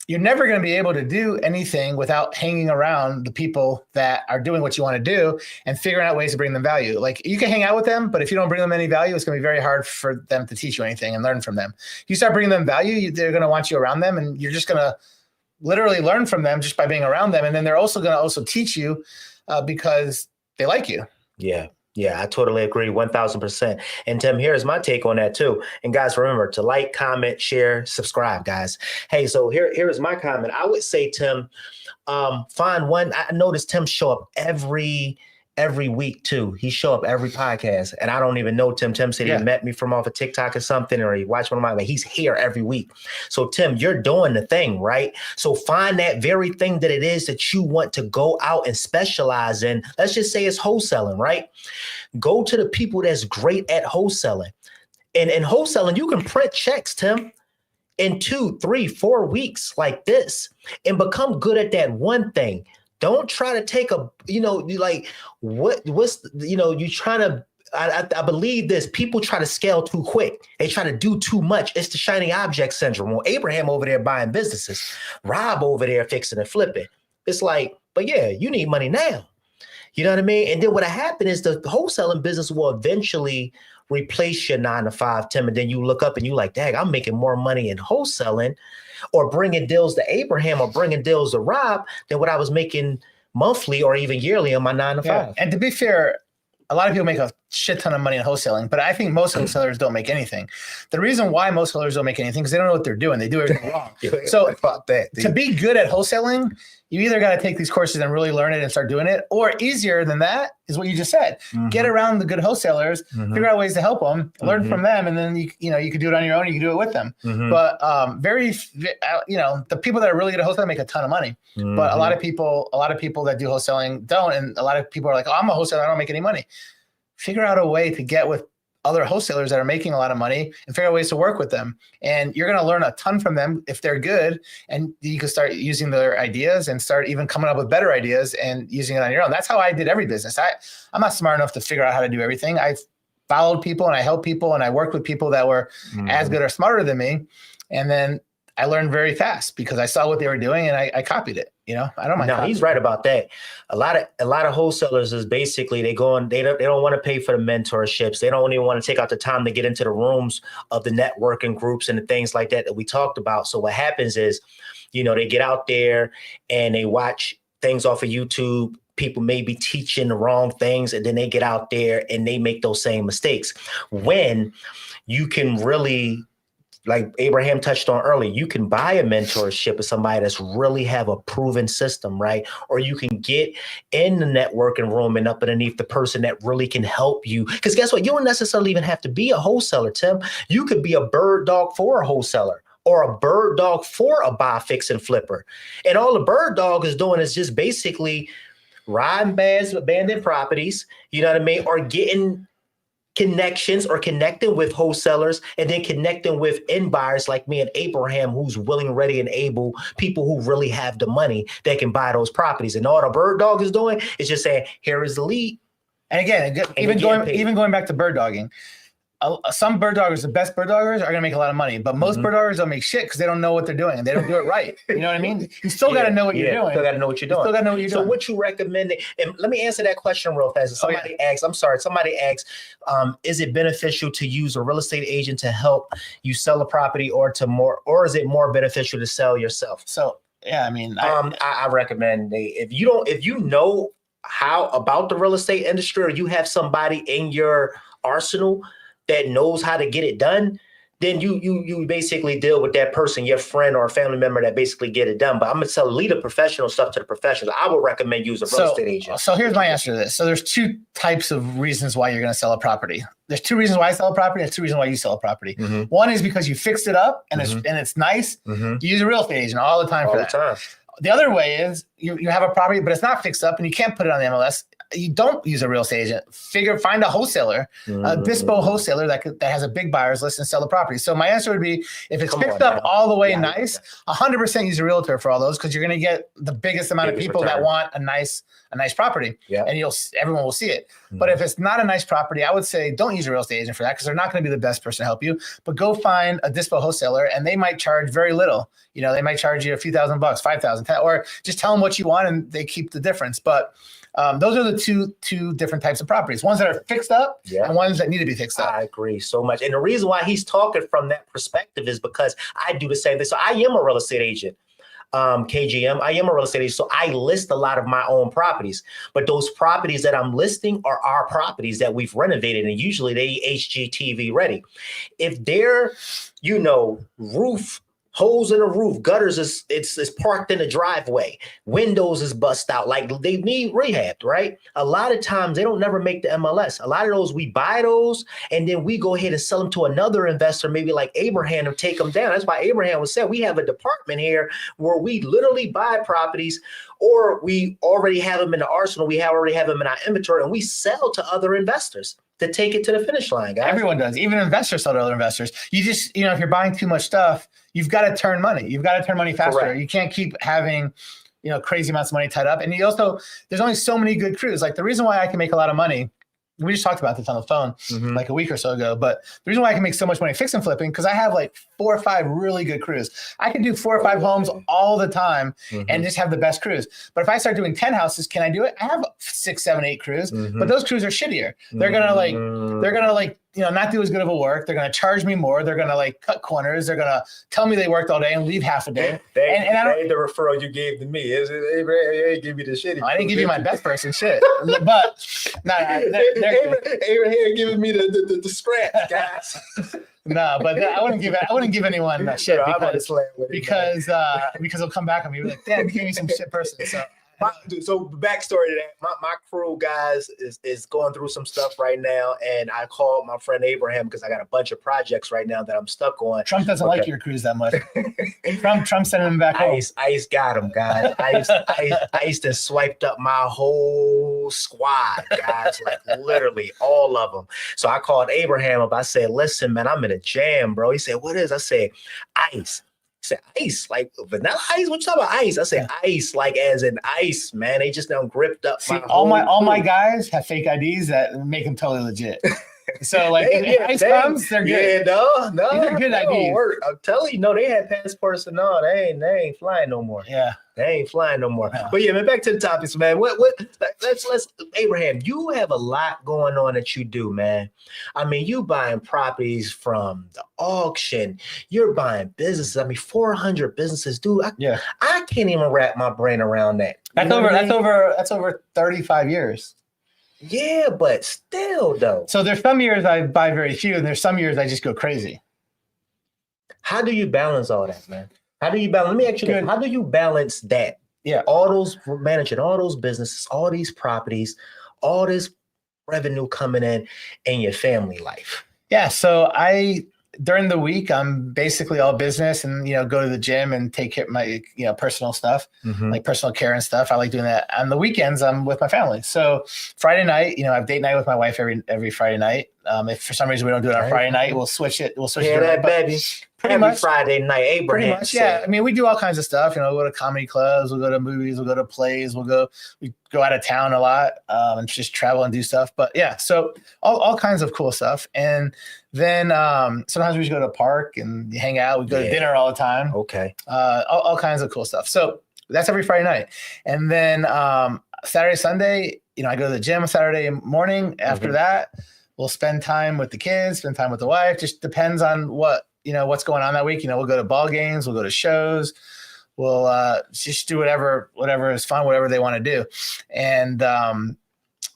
you're never going to be able to do anything without hanging around the people that are doing what you want to do and figuring out ways to bring them value. Like, you can hang out with them, but if you don't bring them any value, it's going to be very hard for them to teach you anything and learn from them. You start bringing them value, they're going to want you around them, and you're just going to literally learn from them just by being around them. And then they're also going to also teach you because they like you. Yeah, I totally agree, 1,000%. And Tim, here's my take on that too. And guys, remember to like, comment, share, subscribe, guys. Hey, so here's my comment. I would say, Tim, find one. I noticed Tim show up every week too. He show up every podcast, and I don't even know Tim. Tim said he met me from off of TikTok or something, or he watched one of mine, but he's here every week. So Tim, you're doing the thing, right? So find that very thing that it is that you want to go out and specialize in. Let's just say it's wholesaling, right? Go to the people that's great at wholesaling. And in wholesaling, you can print checks, Tim, in 2, 3, 4 weeks like this and become good at that one thing. Don't try to take I believe this. People try to scale too quick. They try to do too much. It's the shiny object syndrome. Well, Abraham over there buying businesses, Rob over there fixing and flipping. It's like, but yeah, you need money now. You know what I mean? And then what happened is the wholesaling business will eventually replace your 9 to 5, Tim. And then you look up and you like, dang, I'm making more money in wholesaling or bringing deals to Abraham or bringing deals to Rob than what I was making monthly or even yearly on my 9 to 5. And to be fair, a lot of people make a shit ton of money in wholesaling, but I think most wholesalers don't make anything. The reason why most wholesalers don't make anything is they don't know what they're doing. They do everything wrong. So to be good at wholesaling, you either got to take these courses and really learn it and start doing it, or easier than that is what you just said. Get around the good wholesalers, figure out ways to help them, learn from them, and then you can do it on your own. You can do it with them. But the people that are really good at wholesaling make a ton of money. But a lot of people that do wholesaling don't, and a lot of people are like, "Oh, I'm a wholesaler. I don't make any money." Figure out a way to get with other wholesalers that are making a lot of money and figure out ways to work with them. And you're going to learn a ton from them if they're good. And you can start using their ideas and start even coming up with better ideas and using it on your own. That's how I did every business. I'm not smart enough to figure out how to do everything. I followed people and I helped people and I worked with people that were as good or smarter than me. And then I learned very fast because I saw what they were doing and I copied it. I don't mind. No, he's right about that. A lot of wholesalers is basically they don't want to pay for the mentorships. They don't even want to take out the time to get into the rooms of the networking groups and the things like that we talked about. So what happens is, they get out there and they watch things off of YouTube. People may be teaching the wrong things, and then they get out there and they make those same mistakes. When you can really, like Abraham touched on earlier, you can buy a mentorship with somebody that's really have a proven system, right? Or you can get in the networking room and up underneath the person that really can help you. Because guess what? You don't necessarily even have to be a wholesaler, Tim. You could be a bird dog for a wholesaler or a bird dog for a buy, fix, and flipper. And all the bird dog is doing is just basically riding abandoned properties, you know what I mean? Or getting connections or connecting with wholesalers and then connecting with end buyers like me and Abraham, who's willing, ready, and able, people who really have the money that can buy those properties. And all the bird dog is doing is just saying, here is the lead. And again, even going back to bird dogging, some bird doggers, the best bird doggers, are going to make a lot of money, but most bird doggers don't make shit because they don't know what they're doing and they don't do it right. You know what I mean? You still got to know what you're doing. Still got to know what you're doing. Still got to know what you're doing. So what you recommend? And let me answer that question real fast. Somebody asks, is it beneficial to use a real estate agent to help you sell a property, or is it more beneficial to sell yourself? So yeah, I mean, I recommend if you know how about the real estate industry, or you have somebody in your arsenal that knows how to get it done, then you basically deal with that person, your friend or a family member, that basically get it done. But I'm going to leave the professional stuff to the professionals. I would recommend use a real estate agent. So here's my answer to this. So there's two types of reasons why you're going to sell a property. There's two reasons why I sell a property. There's two reasons why you sell a property. One is because you fixed it up and it's nice. You use a real estate agent all the time for that. The other way is you have a property, but it's not fixed up and you can't put it on the MLS. You don't use a real estate agent. Find a wholesaler, a dispo wholesaler that has a big buyers list and sell the property. So my answer would be, if it's fixed up all the way nice, 100% use a realtor for all those, because you're going to get the biggest amount of people that want a nice property, and everyone will see it. But if it's not a nice property, I would say don't use a real estate agent for that, because they're not going to be the best person to help you. But go find a dispo wholesaler, and they might charge very little. You know, they might charge you a few $1,000, $5,000, or just tell them what you want and they keep the difference. But those are the two different types of properties: ones that are fixed up and ones that need to be fixed up. I agree so much. And the reason why he's talking from that perspective is because I do the same thing. So I am a real estate agent. KGM, I am a real estate agent. So I list a lot of my own properties, but those properties that I'm listing are our properties that we've renovated, and usually they HGTV ready. If they're, roof, holes in the roof, gutters it's parked in the driveway, windows is bust out, like they need rehabbed, right? A lot of times they don't never make the MLS. A lot of those, we buy those and then we go ahead and sell them to another investor, maybe like Abraham, and take them down. That's why Abraham was said we have a department here where we literally buy properties, or we already have them in the arsenal. We already have them in our inventory, and we sell to other investors to take it to the finish line, guys. Everyone does. Even investors sell to other investors. You just, if you're buying too much stuff, you've got to turn money. You've got to turn money faster. Correct. You can't keep having, crazy amounts of money tied up. And there's only so many good crews. Like, the reason why I can make a lot of money, we just talked about this on the phone like a week or so ago, but the reason why I can make so much money fix and flipping, because I have like 4 or 5 really good crews. I can do 4 or 5 homes all the time and just have the best crews. But if I start doing 10 houses, can I do it? I have 6, 7, 8 crews, but those crews are shittier. They're gonna not do as good of a work. They're gonna charge me more. They're gonna cut corners. They're gonna tell me they worked all day and leave half a day. And I don't, the referral you gave to me is they give me the shitty. I didn't give you my best person shit, but Abraham giving me the scratch, guys. No, but I wouldn't give anyone that shit because they'll come back and be like, damn, you gave me some shit person. So backstory to that, my crew, guys, is going through some stuff right now, and I called my friend Abraham because I got a bunch of projects right now that I'm stuck on. Trump doesn't like your crews that much. Trump sending them back home. Ice got him, guys. Ice has swiped up my whole squad, guys, like literally all of them. So I called Abraham up. I said, listen, man, I'm in a jam, bro. He said, what is? I said, ice. I said, ice, like vanilla ice? What you talking about ice? I said, ice, like as in ice, man. They just done gripped up. See, all my guys have fake IDs that make them totally legit. So if ice comes, they're good. Yeah, no, these are good IDs. Work. I'm telling you, no, they had passports and no, they ain't flying no more. Yeah. They ain't flying no more. Yeah. But yeah, man, back to the topics, man. Let's Abraham, you have a lot going on that you do, man. I mean, you buying properties from the auction. You're buying businesses. I mean, 400 businesses, dude. I can't even wrap my brain around that. That's over 35 years. Yeah, but still though. So there's some years I buy very few, and there's some years I just go crazy. How do you balance all that, man? How do you balance? Let me ask you this. How do you balance that? Yeah. All those managing all those businesses, all these properties, all this revenue coming in your family life. Yeah. So during the week, I'm basically all business and, go to the gym and take care of my, personal stuff, like personal care and stuff. I like doing that. On the weekends, I'm with my family. So Friday night, I have date night with my wife every Friday night. If for some reason we don't do it on Friday night, we'll switch it. Yeah, that baby. Every Friday night, Abraham. Pretty much, yeah. I mean, we do all kinds of stuff. You know, we'll go to comedy clubs, we'll go to movies, we'll go to plays, we go out of town a lot, and just travel and do stuff. But yeah, so all kinds of cool stuff. And then sometimes we just go to a park and hang out. We go to dinner all the time. Okay. All kinds of cool stuff. So that's every Friday night. And then Saturday, Sunday, you know, I go to the gym Saturday morning. After that, we'll spend time with the kids, spend time with the wife. Just depends on what's going on that week. You know, we'll go to ball games, we'll go to shows, we'll just do whatever is fun, whatever they want to do. And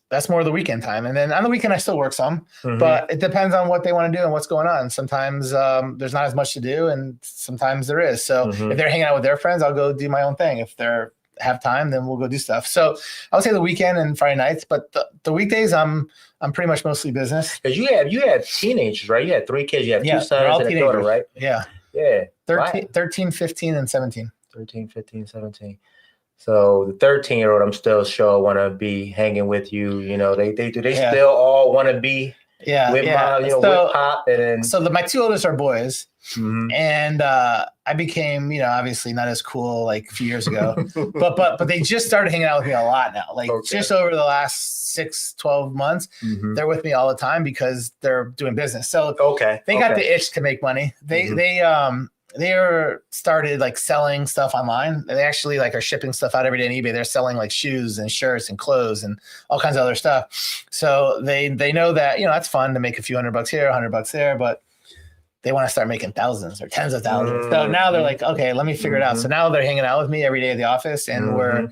that's more of the weekend time. And then on the weekend, I still work some, but it depends on what they want to do and what's going on. Sometimes there's not as much to do, and sometimes there is. So if they're hanging out with their friends, I'll go do my own thing. If they're have time, then we'll go do stuff. So I would say the weekend and Friday nights, but the weekdays, I'm pretty much mostly business. Because you had teenagers, right? You had 3 kids. You have 2 sons and a daughter, right? Yeah. 13, 15, and 17. 13, 15, 17. So the 13-year-old, I'm still sure want to be hanging with you. You know, they still all want to be with mom, with pop. And then, so my 2 oldest are boys. And I became, obviously not as cool like a few years ago, but they just started hanging out with me a lot now. Like just over the last 6-12 months, they're with me all the time because they're doing business. So they got the itch to make money. They are started like selling stuff online. They actually like are shipping stuff out every day on eBay. They're selling like shoes and shirts and clothes and all kinds of other stuff. So they know that, that's fun to make a few $100 here, $100 there, but they want to start making thousands or tens of thousands. So now they're like, okay, let me figure it out. So now they're hanging out with me every day at the office, and I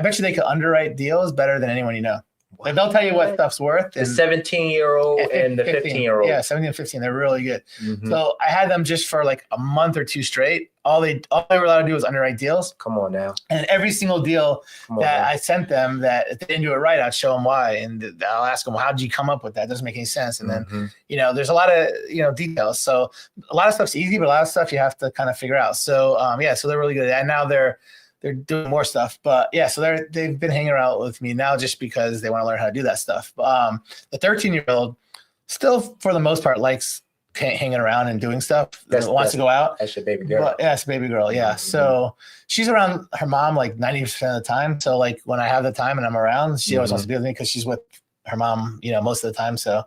bet you they could underwrite deals better than anyone you know. Like they'll tell you what stuff's worth. The 17-year-old and the 15-year-old. Yeah, 17 and 15. They're really good. So I had them just for like a month or 2 straight. All they were allowed to do was underwrite deals. Come on now. And every single deal I sent them, that if they didn't do it right, I'd show them why. And I'll ask them, well, how did you come up with that? It doesn't make any sense. And then, there's a lot of, details. So a lot of stuff's easy, but a lot of stuff you have to kind of figure out. So, so they're really good. And now they're doing more stuff, but so they've been hanging out with me now just because they want to learn how to do that stuff. The 13-year-old still, for the most part, likes hanging around and doing stuff. Wants to go out. That's your baby girl. But, it's a baby girl. Yeah. So she's around her mom like 90% of the time. So like when I have the time and I'm around, she always wants to be with me because she's with her mom, most of the time. So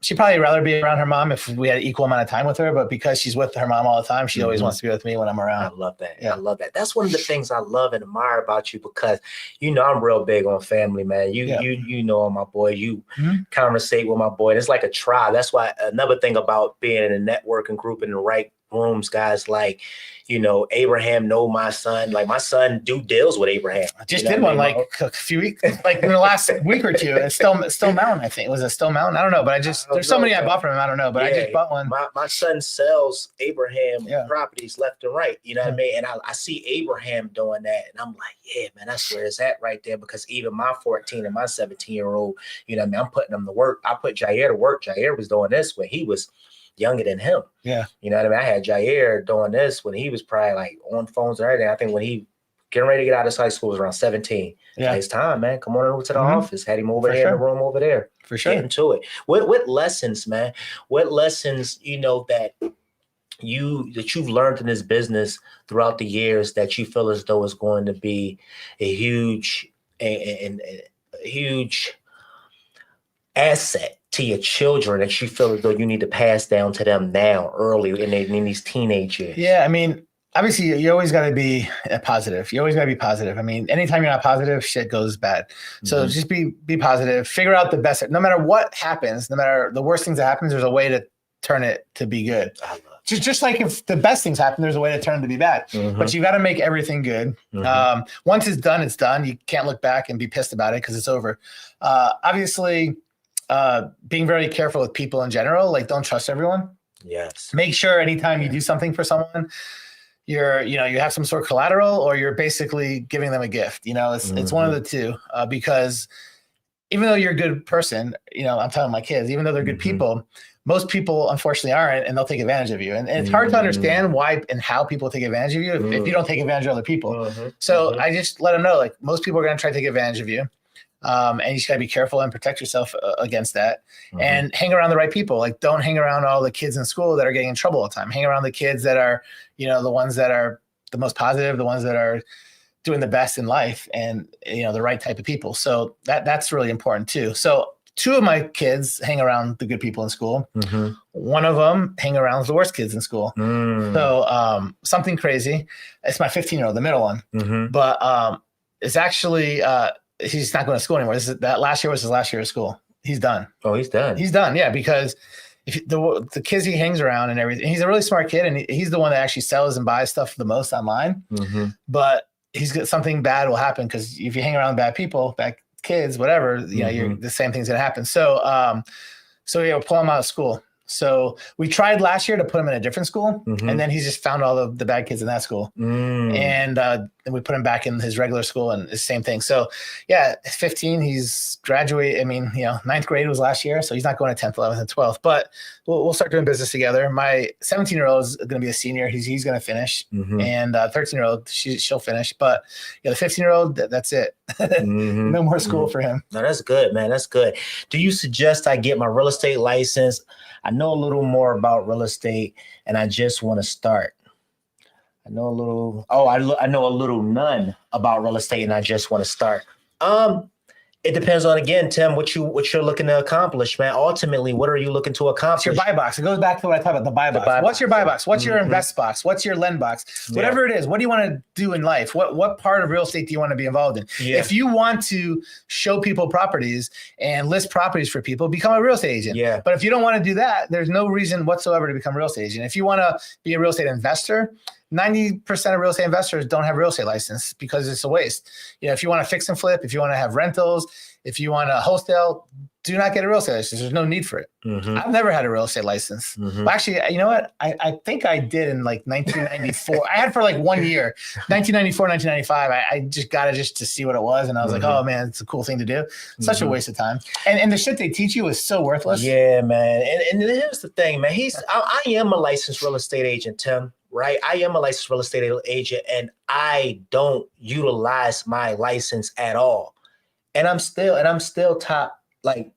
she'd probably rather be around her mom if we had an equal amount of time with her, but because she's with her mom all the time, she always wants to be with me when I'm around. I love that. Yeah. I love that. That's one of the things I love and admire about you, because I'm real big on family, man. You know my boy. You conversate with my boy. It's like a tribe. That's why another thing about being in a networking group in the right rooms, guys, like Abraham know my son. Like my son do deals with Abraham. I just did one like a few weeks, like in the last week or two. It's Stone Mountain, I think. Was it Stone Mountain? I don't know, but there's so many I bought from him. I don't know, but I just bought one. My son sells Abraham properties left and right. You know what I mean? And I see Abraham doing that, and I'm like, yeah, man, that's where it's at right there. Because even my 14 and my 17-year-old, I'm putting them to work. I put Jair to work. Jair was doing this when he was younger than him. Yeah. You know what I mean? I had Jair doing this when he was probably like on phones and everything. I think when he getting ready to get out of high school was around 17. Yeah. Like, it's time, man. Come on over to the office. Had him over there in the room over there. For sure. Get into it. What lessons, man? What lessons, that you've learned in this business throughout the years that you feel as though is going to be a huge asset to your children that you feel as though you need to pass down to them now, early in these teenage years? Yeah, I mean, obviously, you always got to be positive. You always got to be positive. I mean, anytime you're not positive, shit goes bad. So just be positive. Figure out the best. No matter what happens, no matter the worst things that happens, there's a way to turn it to be good. I love it. Just like if the best things happen, there's a way to turn it to be bad. But you got to make everything good. Once it's done, it's done. You can't look back and be pissed about it because it's over. Obviously, being very careful with people in general, like don't trust everyone. Yes. Make sure anytime you do something for someone, you have some sort of collateral, or you're basically giving them a gift. It's one of the two, because even though you're a good person, I'm telling my kids, even though they're good people, most people unfortunately aren't, and they'll take advantage of you. And it's hard to understand why and how people take advantage of you if you don't take advantage of other people. So I just let them know, like, most people are going to try to take advantage of you. And you just gotta be careful and protect yourself against that, and hang around the right people. Like, don't hang around all the kids in school that are getting in trouble all the time. Hang around the kids that are, the ones that are the most positive, the ones that are doing the best in life, and the right type of people. So that's really important too. So 2 of my kids hang around the good people in school. One of them hang around the worst kids in school. So something crazy. It's my 15-year-old, the middle one. But it's actually he's not going to school anymore. That last year was his last year of school. He's done. Oh, he's done. He's done. Yeah, because if the kids he hangs around and everything, he's a really smart kid, and he's the one that actually sells and buys stuff the most online. But he's got something bad will happen, because if you hang around bad people, bad kids, whatever, you're the same thing's gonna happen. So we'll pull him out of school. So we tried last year to put him in a different school, and then he's just found all the bad kids in that school, and we put him back in his regular school, and it's the same thing. So yeah, 15, he's graduated. I mean, 9th grade was last year, so he's not going to 10th, 11th, and 12th. But we'll start doing business together. My 17-year-old is going to be a senior. He's going to finish, and 13-year-old she'll finish. But the 15-year-old, that's it. No more school for him. No, that's good, man. That's good. Do you suggest I get my real estate license? I know a little more about real estate, and I just want to start. I know a little. I know a little none about real estate, and I just want to start. It depends on, again, Tim, what you're looking to accomplish, man. Ultimately, what are you looking to accomplish? It's your buy box. It goes back to what I talked about, the buy box. What's your buy box? What's your invest box? What's your lend box? Whatever it is, what do you want to do in life? What part of real estate do you want to be involved in? Yeah. If you want to show people properties and list properties for people, become a real estate agent. Yeah. But if you don't want to do that, there's no reason whatsoever to become a real estate agent. If you want to be a real estate investor, 90% of real estate investors don't have a real estate license, because it's a waste. If you want to fix and flip, if you want to have rentals, if you want to wholesale, do not get a real estate license. There's no need for it. I've never had a real estate license. But actually, you know what? I think I did in like 1994. I had for like 1 year, 1994, 1995. I just got it just to see what it was. And I was like, oh man, it's a cool thing to do. Such a waste of time. And the shit they teach you is so worthless. Yeah, man. And here's the thing, man. I am a licensed real estate agent, Tim. Right. I am a licensed real estate agent, and I don't utilize my license at all. And I'm still top like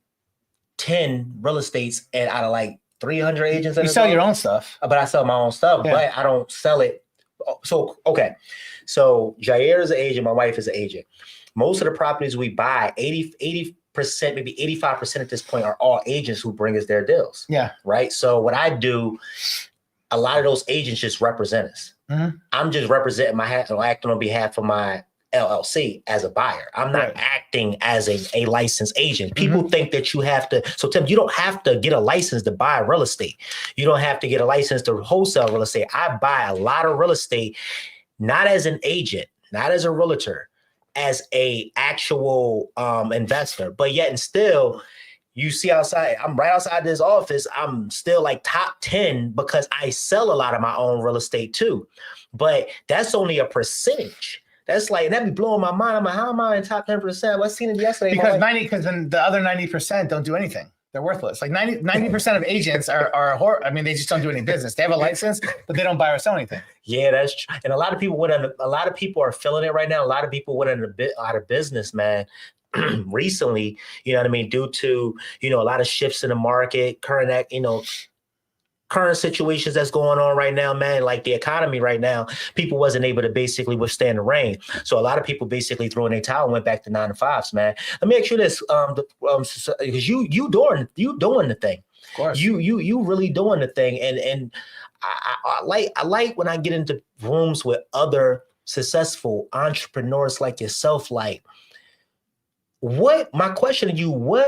10 real estates and out of like 300 agents. You sell your own stuff. But I sell my own stuff, but I don't sell it. So, okay. So Jair is an agent. My wife is an agent. Most of the properties we buy, 80%, maybe 85% at this point, are all agents who bring us their deals. Yeah. Right. So what I do, a lot of those agents just represent us. I'm just representing acting on behalf of my LLC as a buyer. I'm not acting as a licensed agent. People think that you have to. So Tim, you don't have to get a license to buy real estate. You don't have to get a license to wholesale real estate. I buy a lot of real estate, not as an agent, not as a realtor, as a actual investor. But yet and still, you see outside, I'm right outside this office. I'm still like top 10 because I sell a lot of my own real estate too. But that's only a percentage. That's like, that'd be blowing my mind. I'm like, how am I in top 10%? I seen it yesterday. Because then the other 90% don't do anything. They're worthless. Like 90% of agents are I mean, they just don't do any business. They have a license, but they don't buy or sell anything. Yeah, that's true. And a lot of people are feeling it right now. A lot of people went out of business, man. Recently, you know what I mean, due to, a lot of shifts in the market, current situations that's going on right now, man, like the economy right now, people wasn't able to basically withstand the rain. So a lot of people basically threw in their towel and went back to 9 to 5s, man. Let me ask you this, because you doing the thing. Of course. You really doing the thing. And I like when I get into rooms with other successful entrepreneurs like yourself, like, my question to you,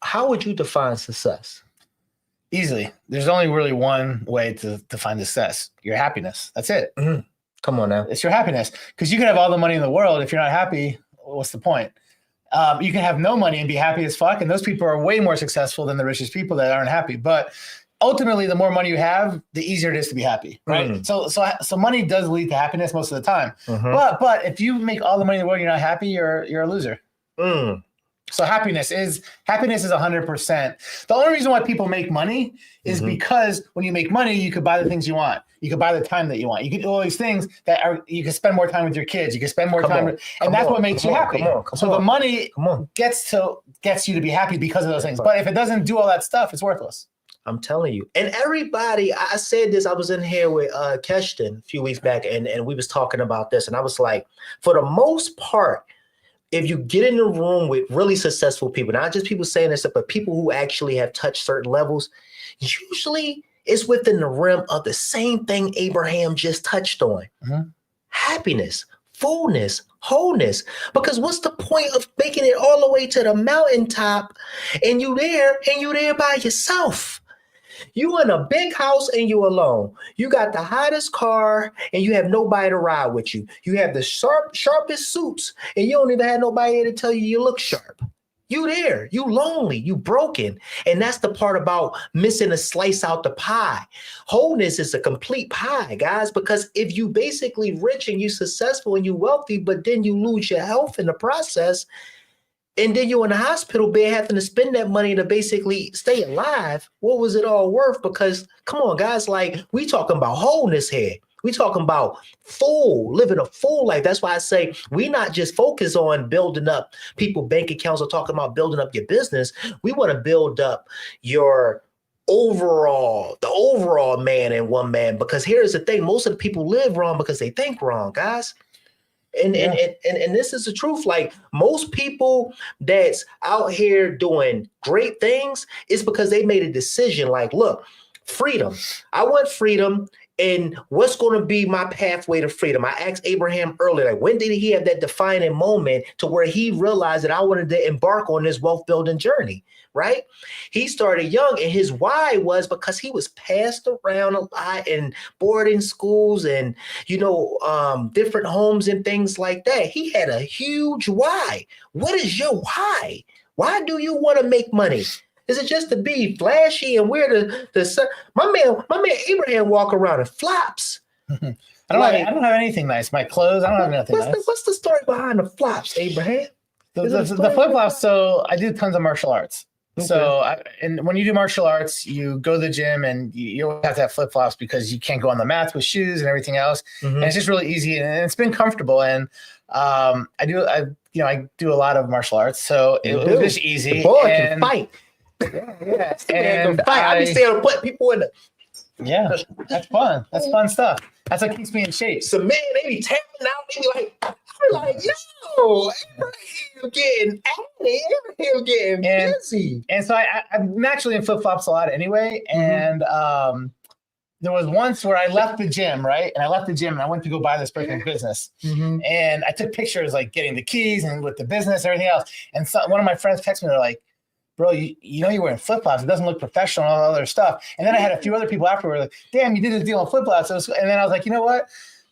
how would you define success? Easily. There's only really one way to define success: your happiness. That's it. Mm-hmm. Come on now. It's your happiness. Because you can have all the money in the world. If you're not happy, what's the point? You can have no money and be happy as fuck. And those people are way more successful than the richest people that aren't happy. But ultimately, the more money you have, the easier it is to be happy, right? Mm. So money does lead to happiness most of the time. Mm-hmm. But if you make all the money in the world, you're not happy, you're a loser. Mm. So happiness is 100%. The only reason why people make money is because when you make money, you could buy the things you want. You could buy the time that you want. You could do all these things you can spend more time with your kids. You can spend more time, and that's what makes you happy. So the money gets you to be happy because of those things. But if it doesn't do all that stuff, it's worthless. I'm telling you. And everybody, I said this, I was in here with Keshton a few weeks back, and we was talking about this, and I was like, for the most part, if you get in the room with really successful people, not just people saying this stuff, but people who actually have touched certain levels, usually it's within the realm of the same thing Abraham just touched on. Happiness, fullness, wholeness. Because what's the point of making it all the way to the mountaintop and you there by yourself? You in a big house and you alone. You got the hottest car and you have nobody to ride with you. You have the sharpest suits and you don't even have nobody here to tell you look sharp. You there, you lonely, you broken. And that's the part about missing a slice out the pie. Wholeness is a complete pie, guys, because if you basically rich and you successful and you wealthy, but then you lose your health in the process, and then you're in the hospital bed having to spend that money to basically stay alive, what was it all worth? Because come on, guys, like we talking about wholeness here. We talking about living a full life. That's why I say we not just focus on building up people bank accounts or talking about building up your business. We want to build up the overall man and one man. Because here's the thing, most of the people live wrong because they think wrong, guys. And this is the truth. Like most people that's out here doing great things is because they made a decision. Like, look, freedom. I want freedom. And what's going to be my pathway to freedom? I asked Abraham earlier, like, when did he have that defining moment to where he realized that I wanted to embark on this wealth building journey, right? He started young, and his why was because he was passed around a lot in boarding schools and, different homes and things like that. He had a huge why. What is your why? Why do you want to make money? Is it just to be flashy and wear the my man Abraham walk around in flops? I don't have anything nice. My clothes, I don't have nothing nice. What's the story behind the flops, Abraham? The flip flops. So I do tons of martial arts. Okay. So and when you do martial arts, you go to the gym and you always have to have flip flops because you can't go on the mats with shoes and everything else. And it's just really easy and it's been comfortable. And I do a lot of martial arts, so it was just easy. The boy can fight. Yeah. And I be staying to put people in the. Yeah, that's fun. That's fun stuff. That's what keeps me in shape. So man, they be tapping out. They be like, yo, Abraham getting busy. And so I'm naturally in flip flops a lot anyway. And there was once where I left the gym, right? And I left the gym and I went to go buy this freaking business. And I took pictures like getting the keys and with the business, everything else. And one of my friends texted me, they're like, bro, you're wearing flip-flops. It doesn't look professional and all that other stuff. And then I had a few other people afterward like, damn, you did this deal on flip-flops. And then I was like, you know what?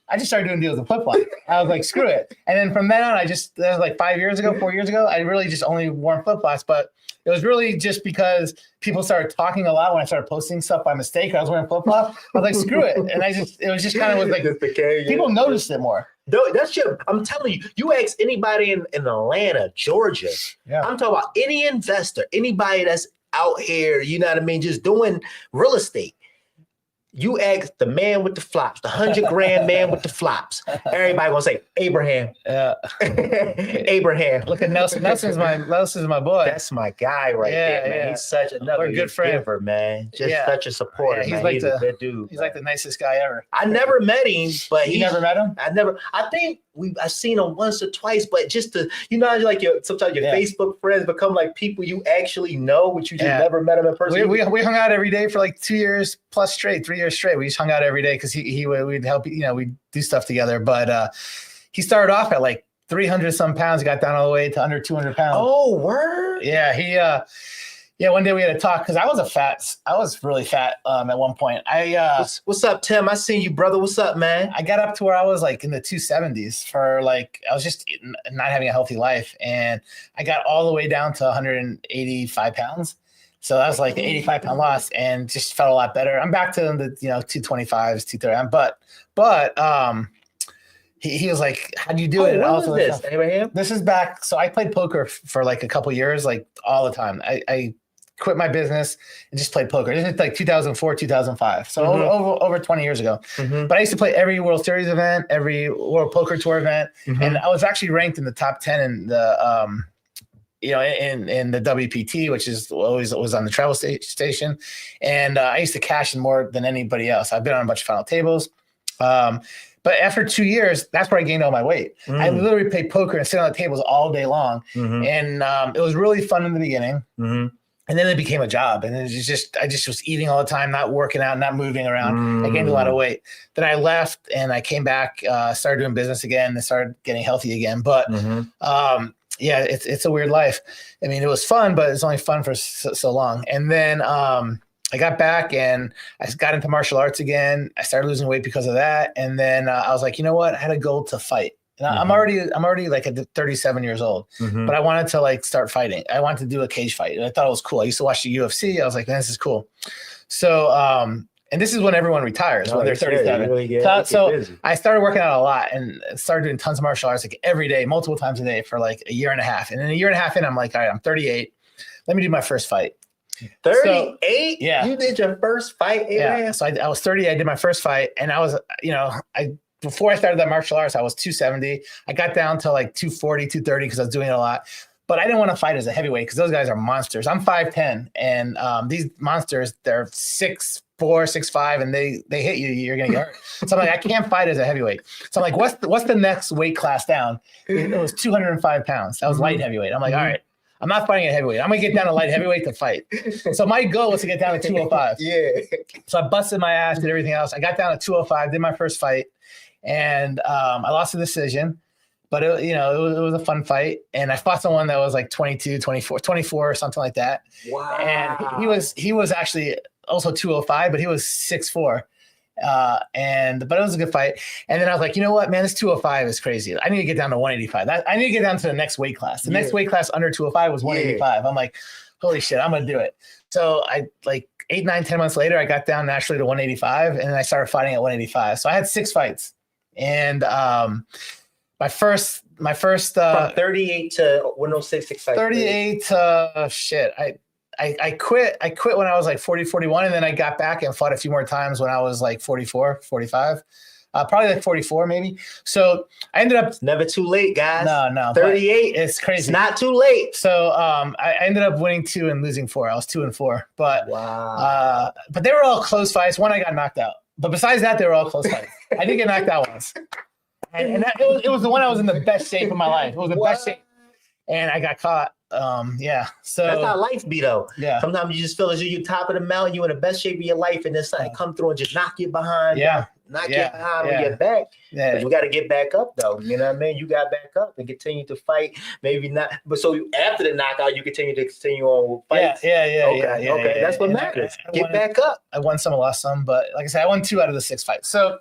I just started doing deals with flip-flops. I was like, screw it. And then from then on, that was like 4 years ago, I really just only wore flip-flops. But it was really just because people started talking a lot when I started posting stuff by mistake. I was wearing flip-flops. I was like, screw it. And it was just kind of like, people noticed it more. That's I'm telling you, you ask anybody in Atlanta, Georgia, I'm talking about any investor, anybody that's out here, you know what I mean, just doing real estate. You ask the man with the flops, the 100 grand man with the flops. Everybody gonna say Abraham. Abraham. Look at Nelson. Nelson's my boy. That's my guy right there, man. Yeah. He's such another good friend, man. Just such a supporter. He's man. He's a good dude. He's like the nicest guy ever. I never met him, but you never met him? I think I've seen him once or twice, but just to, like sometimes your Facebook friends become like people you actually know, but you just never met them in person. We hung out every day for like 2 years plus straight, 3 years straight. We just hung out every day because we'd help, we'd do stuff together. But he started off at like 300 some pounds, got down all the way to under 200 pounds. Oh, word. Yeah. One day we had a talk because I was really fat at one point. What's up, Tim? I seen you, brother. What's up, man? I got up to where I was like in the 270s for like, I was just not having a healthy life. And I got all the way down to 185 pounds. So that was like an 85-pound loss and just felt a lot better. I'm back to the 225s, 230. But he was like, how do you do it? And When I was like, this, Abraham? this is back. So I played poker for like a couple years, like all the time. I quit my business and just played poker. This is like 2004, 2005. So over 20 years ago. But I used to play every World Series event, every World Poker Tour event. And I was actually ranked in the top 10 in the, in the WPT, which is always was on the travel station. And I used to cash in more than anybody else. I've been on a bunch of final tables. But after 2 years, that's where I gained all my weight. I literally played poker and sit on the tables all day long. And it was really fun in the beginning. And then it became a job. And I just was eating all the time, not working out, not moving around. I gained a lot of weight. Then I left and I came back, started doing business again and started getting healthy again. But yeah, it's a weird life. I mean, it was fun, but it's only fun for so long. And then I got back and I got into martial arts again. I started losing weight because of that. And then I was like, you know what? I had a goal to fight. And I'm already like 37 years old, but I wanted to like start fighting. I wanted to do a cage fight. And I thought it was cool. I used to watch the UFC. I was like, man, this is cool. So, and this is when everyone retires when they're 37. Really so I started working out a lot and started doing tons of martial arts like every day, multiple times a day for like a year and a half. And then a year and a half in, I'm like, all right, I'm 38. Let me do my first fight. 38? So, yeah. You did your first fight, Abraham? Yeah. So I was 30. I did my first fight. And I was, before I started that martial arts, I was 270. I got down to like 240, 230 because I was doing it a lot. But I didn't want to fight as a heavyweight because those guys are monsters. I'm 5'10", and these monsters, they're 6'4", 6'5", and they hit you, you're gonna get hurt. So I'm like, I can't fight as a heavyweight. So I'm like, what's the next weight class down? It was 205 pounds. That was light heavyweight. I'm like, all right, I'm not fighting a heavyweight. I'm gonna get down to light heavyweight to fight. So my goal was to get down to 205. Yeah. So I busted my ass, did everything else. I got down to 205, did my first fight, and I lost the decision. But it was a fun fight. And I fought someone that was like 22, 24 or something like that. Wow. And he was actually also 205, but he was 6'4". But it was a good fight. And then I was like, you know what, man, this 205 is crazy. I need to get down to 185. I need to get down to the next weight class. The next weight class under 205 was 185. I'm like, holy shit, I'm going to do it. So I like 8, 9, 10 months later, I got down naturally to 185 and I started fighting at 185. So I had 6 fights. And, my first from 38 to 106 38 to shit. I quit when I was like 40, 41, and then I got back and fought a few more times when I was like 44, 45. Probably like 44 maybe. So I ended up It's never too late, guys. No. 38. It's crazy. It's not too late. So I ended up winning 2 and losing 4. I was 2-4. But wow. But they were all close fights. One I got knocked out. But besides that, they were all close fights. I did get knocked out once. And it was the one I was in the best shape of my life. It was the best shape. And I got caught. Yeah. So that's how life be though. Yeah. Sometimes you just feel as you top of the mountain, you in the best shape of your life, and then something come through and just knock you behind. Yeah. Knock you behind when you're back. Yeah. But you got to get back up though. You know what I mean? You got back up and continue to fight. Maybe not, but so after the knockout, you continue on with fights. Yeah. Okay. That's what matters. Get back up. I won some, I lost some, but like I said, I won 2 out of the 6 fights. So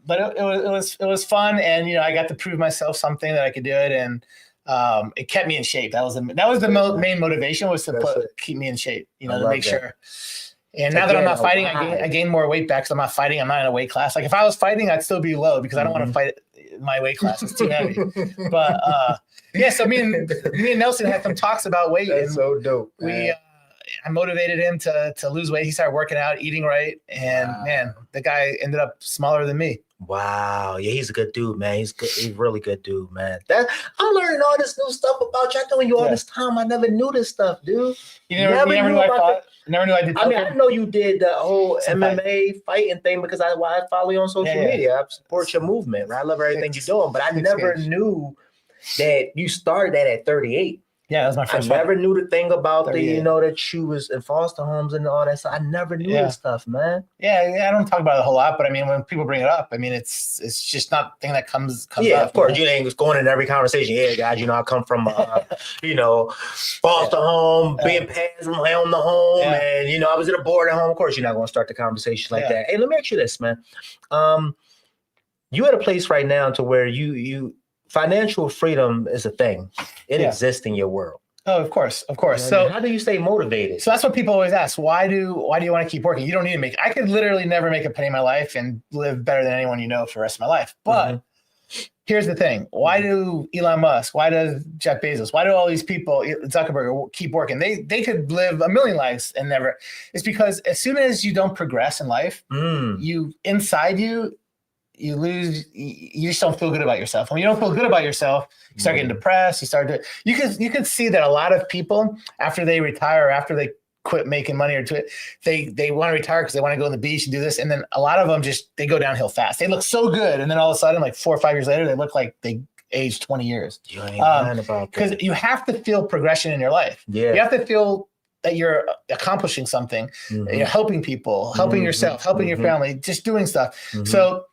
but it was fun, and I got to prove myself something that I could do it, and it kept me in shape. That was the main motivation, was to keep me in shape, to make sure. And now that I'm not fighting, I gain more weight back because I'm not fighting. I'm not in a weight class. Like if I was fighting, I'd still be low because I don't want to fight my weight class. It's too heavy. But yeah, so me and Nelson had some talks about weight. That's so dope. I motivated him to lose weight. He started working out, eating right, and man, the guy ended up smaller than me. Wow. Yeah, he's a good dude, man. He's good. He's a really good dude, man. I'm learning all this new stuff about you. I've known you all this time. I never knew this stuff, dude. You never knew I fought? Never knew I did. I mean, I know you did the whole MMA fighting thing because I follow you on social media. I support your movement. Right? I love everything you're doing, but I never knew that you started that at 38. Yeah, that was my first I never knew the thing about that you was in foster homes and all that stuff. I never knew this stuff, man. Yeah, I don't talk about it a whole lot, but I mean, when people bring it up, I mean, it's just not the thing that comes up. Yeah, of course. You ain't going in every conversation. Yeah, guys, I come from, foster home, being passed on the home, and, I was in a boarding home. Of course, you're not going to start the conversation like that. Hey, let me ask you this, man. You at a place right now to where you financial freedom is a thing. It exists in your world. Oh, of course. So how do you stay motivated? So that's what people always ask. Why do you want to keep working? You don't need to I could literally never make a penny in my life and live better than anyone for the rest of my life. But here's the thing. Why do Elon Musk, why does Jeff Bezos, why do all these people, Zuckerberg, keep working? They could live a million lives and never. It's because as soon as you don't progress in life, you inside you lose, you just don't feel good about yourself. When you don't feel good about yourself, you start getting depressed. You can see that a lot of people after they retire, after they quit making money or they want to retire because they want to go on the beach and do this. And then a lot of them they go downhill fast. They look so good. And then all of a sudden, like 4 or 5 years later, they look like they aged 20 years. You ain't lying about that. Because you have to feel progression in your life. Yeah. You have to feel that you're accomplishing something. You're helping people, helping yourself, helping your family, just doing stuff. So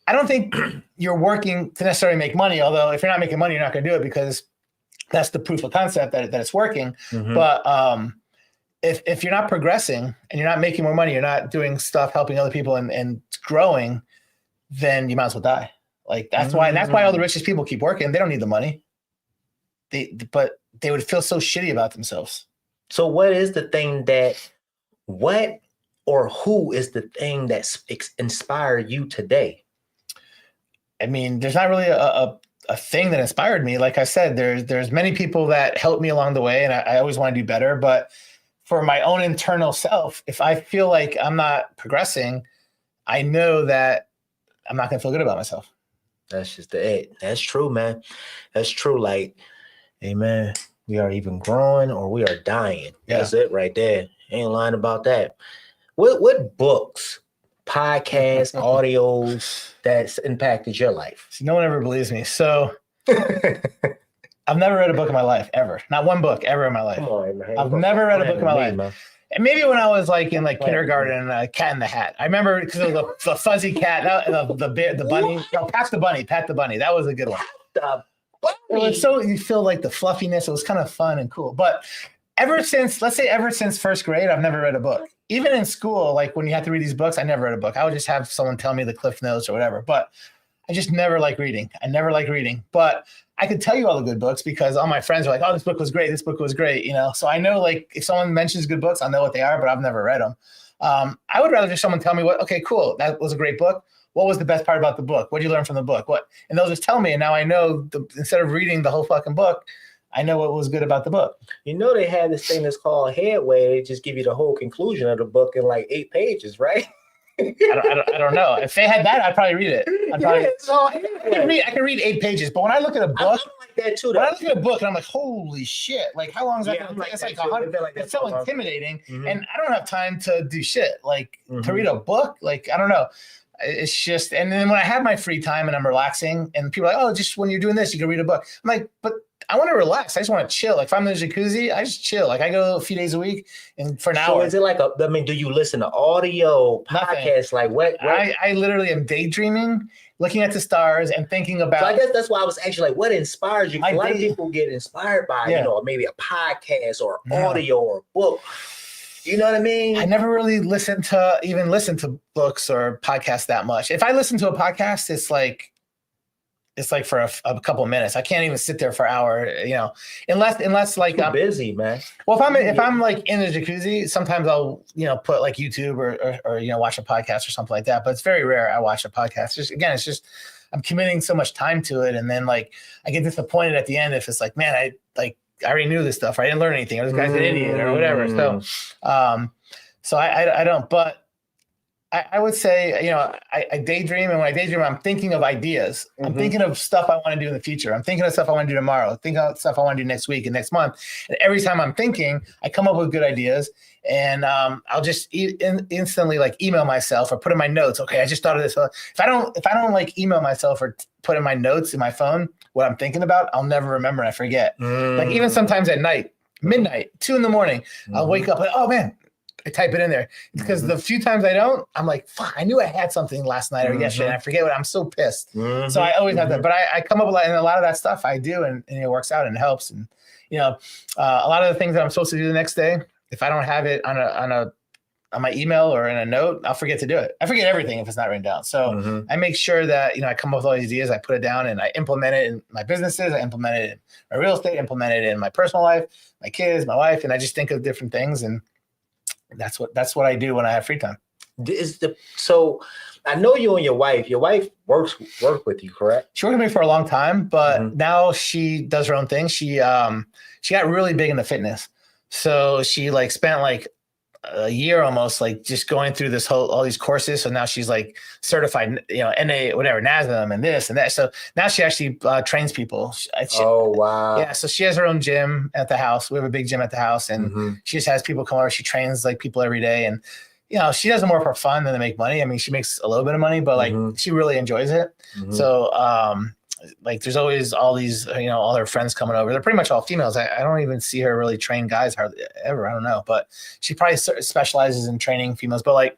I don't think you're working to necessarily make money, although if you're not making money, you're not going to do it because that's the proof of concept that it's working. But if you're not progressing and you're not making more money, you're not doing stuff, helping other people and growing, then you might as well die. Like that's why all the richest people keep working. They don't need the money. But they would feel so shitty about themselves. So what is the thing who is the thing that inspired you today? I mean, there's not really a thing that inspired me. Like I said, there's many people that helped me along the way, and I always want to do better. But for my own internal self, if I feel like I'm not progressing, I know that I'm not going to feel good about myself. That's just it. That's true, man. That's true. Like, hey, man, we are even growing or we are dying. Yeah. That's it right there. Ain't lying about that. What books, podcasts, audios that's impacted your life? See, no one ever believes me. So I've never read a book in my life, ever. Not one book ever in my life. Come on, man. I've never read a book in my life. Man. And maybe when I was like in kindergarten, Cat in the Hat. I remember because it was the fuzzy cat, the bunny. No, Pat the Bunny. That was a good one. It was so, you feel like the fluffiness. It was kind of fun and cool. But ever since first grade, I've never read a book. Even in school, like when you have to read these books, I never read a book. I would just have someone tell me the Cliff Notes or whatever. But I just never liked reading. But I could tell you all the good books because all my friends are like, oh, this book was great. This book was great. You know, so I know like if someone mentions good books, I'll know what they are, but I've never read them. I would rather just someone tell me okay, cool. That was a great book. What was the best part about the book? What did you learn from the book? And they'll just tell me. And now I know instead of reading the whole fucking book, I know what was good about the book. You know, they had this thing that's called Headway. They just give you the whole conclusion of the book in like 8 pages, right? I don't know. If they had that, I'd probably read it. I can read 8 pages, but when I look at a book, I like that too. When I look at a book and I'm like, holy shit! Like, how long is that going to take? It's like 100. It's so intimidating, and I don't have time to do shit. Like to read a book, like I don't know. It's just, and then when I have my free time and I'm relaxing, and people are like, oh, just when you're doing this, you can read a book. I'm like, but I want to relax. I just want to chill. Like if I'm in the jacuzzi, I just chill. Like I go a few days a week and for an hour. So is it like do you listen to audio podcasts? Like what? I literally am daydreaming, looking at the stars and thinking about. So I guess that's why I was actually like, what inspires you? A lot of people get inspired by, maybe a podcast or audio or a book. You know what I mean? I never really listen to books or podcasts that much. If I listen to a podcast, it's like for a couple of minutes. I can't even sit there for an hour, unless like I'm busy, man. Well, if I'm like in the jacuzzi, sometimes I'll, put like YouTube or watch a podcast or something like that. But it's very rare I watch a podcast. It's just I'm committing so much time to it. And then like I get disappointed at the end if it's like, man, I already knew this stuff. Or I didn't learn anything. Or this guy's an idiot or whatever. So I don't. But I would say, I daydream, and when I daydream, I'm thinking of ideas. I'm thinking of stuff I want to do in the future. I'm thinking of stuff I want to do tomorrow. Thinking of stuff I want to do next week and next month. And every time I'm thinking, I come up with good ideas, and I'll just instantly like email myself or put in my notes. Okay, I just thought of this. If I don't like email myself or put in my notes in my phone what I'm thinking about, I'll never remember and I forget. Like even sometimes at night, midnight, 2 a.m, I'll wake up like, oh man. I type it in there because the few times I don't, I'm like, fuck, I knew I had something last night or yesterday and I forget what I'm so pissed. So I always have that, but I come up with a lot of that stuff I do and it works out and it helps. And, a lot of the things that I'm supposed to do the next day, if I don't have it on my email or in a note, I'll forget to do it. I forget everything if it's not written down. So I make sure that, I come up with all these ideas, I put it down and I implement it in my businesses. I implement it in my real estate, implement it in my personal life, my kids, my wife. And I just think of different things. And that's what I do when I have free time. So I know you and your wife. Your wife work with you, correct? She worked with me for a long time, but now she does her own thing. She got really big into fitness. So she like spent like a year almost like just going through all these courses. So now she's like certified, NA, whatever, NASM and this and that. So now she actually trains people. Oh, wow. Yeah. So she has her own gym at the house. We have a big gym at the house, and she just has people come over. She trains like people every day. And, she does it more for fun than to make money. I mean, she makes a little bit of money, but like she really enjoys it. So, like there's always all these, all her friends coming over. They're pretty much all females. I don't even see her really train guys hardly ever. I don't know, but she probably specializes in training females. But like,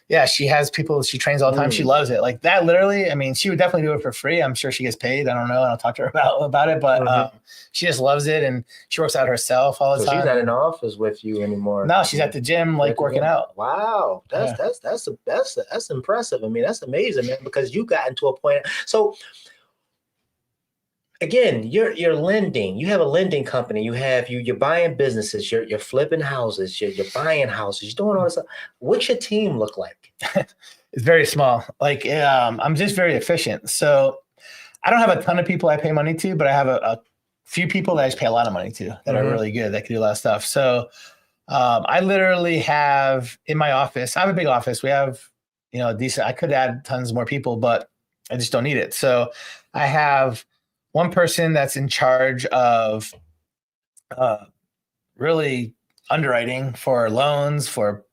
yeah, she has people she trains all the time. She loves it. Like that, literally. I mean, she would definitely do it for free. I'm sure she gets paid. I don't know. I'll talk to her about it, but she just loves it, and she works out herself all the time. She's not in the office with you anymore. No, she's at the gym, like working out. Wow, that's impressive. I mean, that's amazing, man. Because you got into a point. So again, you're lending. You have a lending company. You're buying businesses. You're flipping houses. You're buying houses. You're doing all this stuff. What's your team look like? It's very small. Like I'm just very efficient. So I don't have a ton of people I pay money to, but I have a few people that I just pay a lot of money to that are really good, that can do a lot of stuff. So I literally have in my office. I have a big office. We have decent. I could add tons more people, but I just don't need it. So I have one person that's in charge of really underwriting for loans for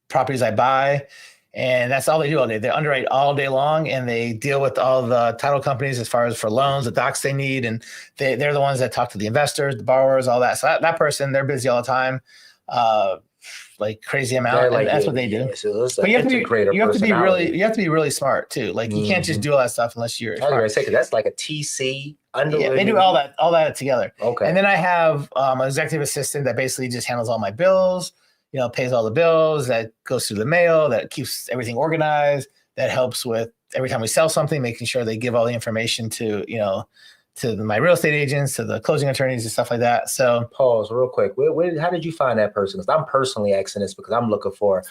properties I buy. And that's all they do all day. They underwrite all day long, and they deal with all the title companies as far as for loans, the docs they need. And they're the ones that talk to the investors, the borrowers, all that. So that person, they're busy all the time, like crazy amount. Like, that's what they do. Yeah, so but you have to be really smart too. Like you can't just do all that stuff unless you're. I was going to say, 'cause that's like a TC. Yeah, they do all that together. Okay. And then I have an executive assistant that basically just handles all my bills, pays all the bills, that goes through the mail, that keeps everything organized, that helps with every time we sell something, making sure they give all the information to my real estate agents, to the closing attorneys and stuff like that. So pause real quick. How did you find that person? Because I'm personally asking this because I'm looking for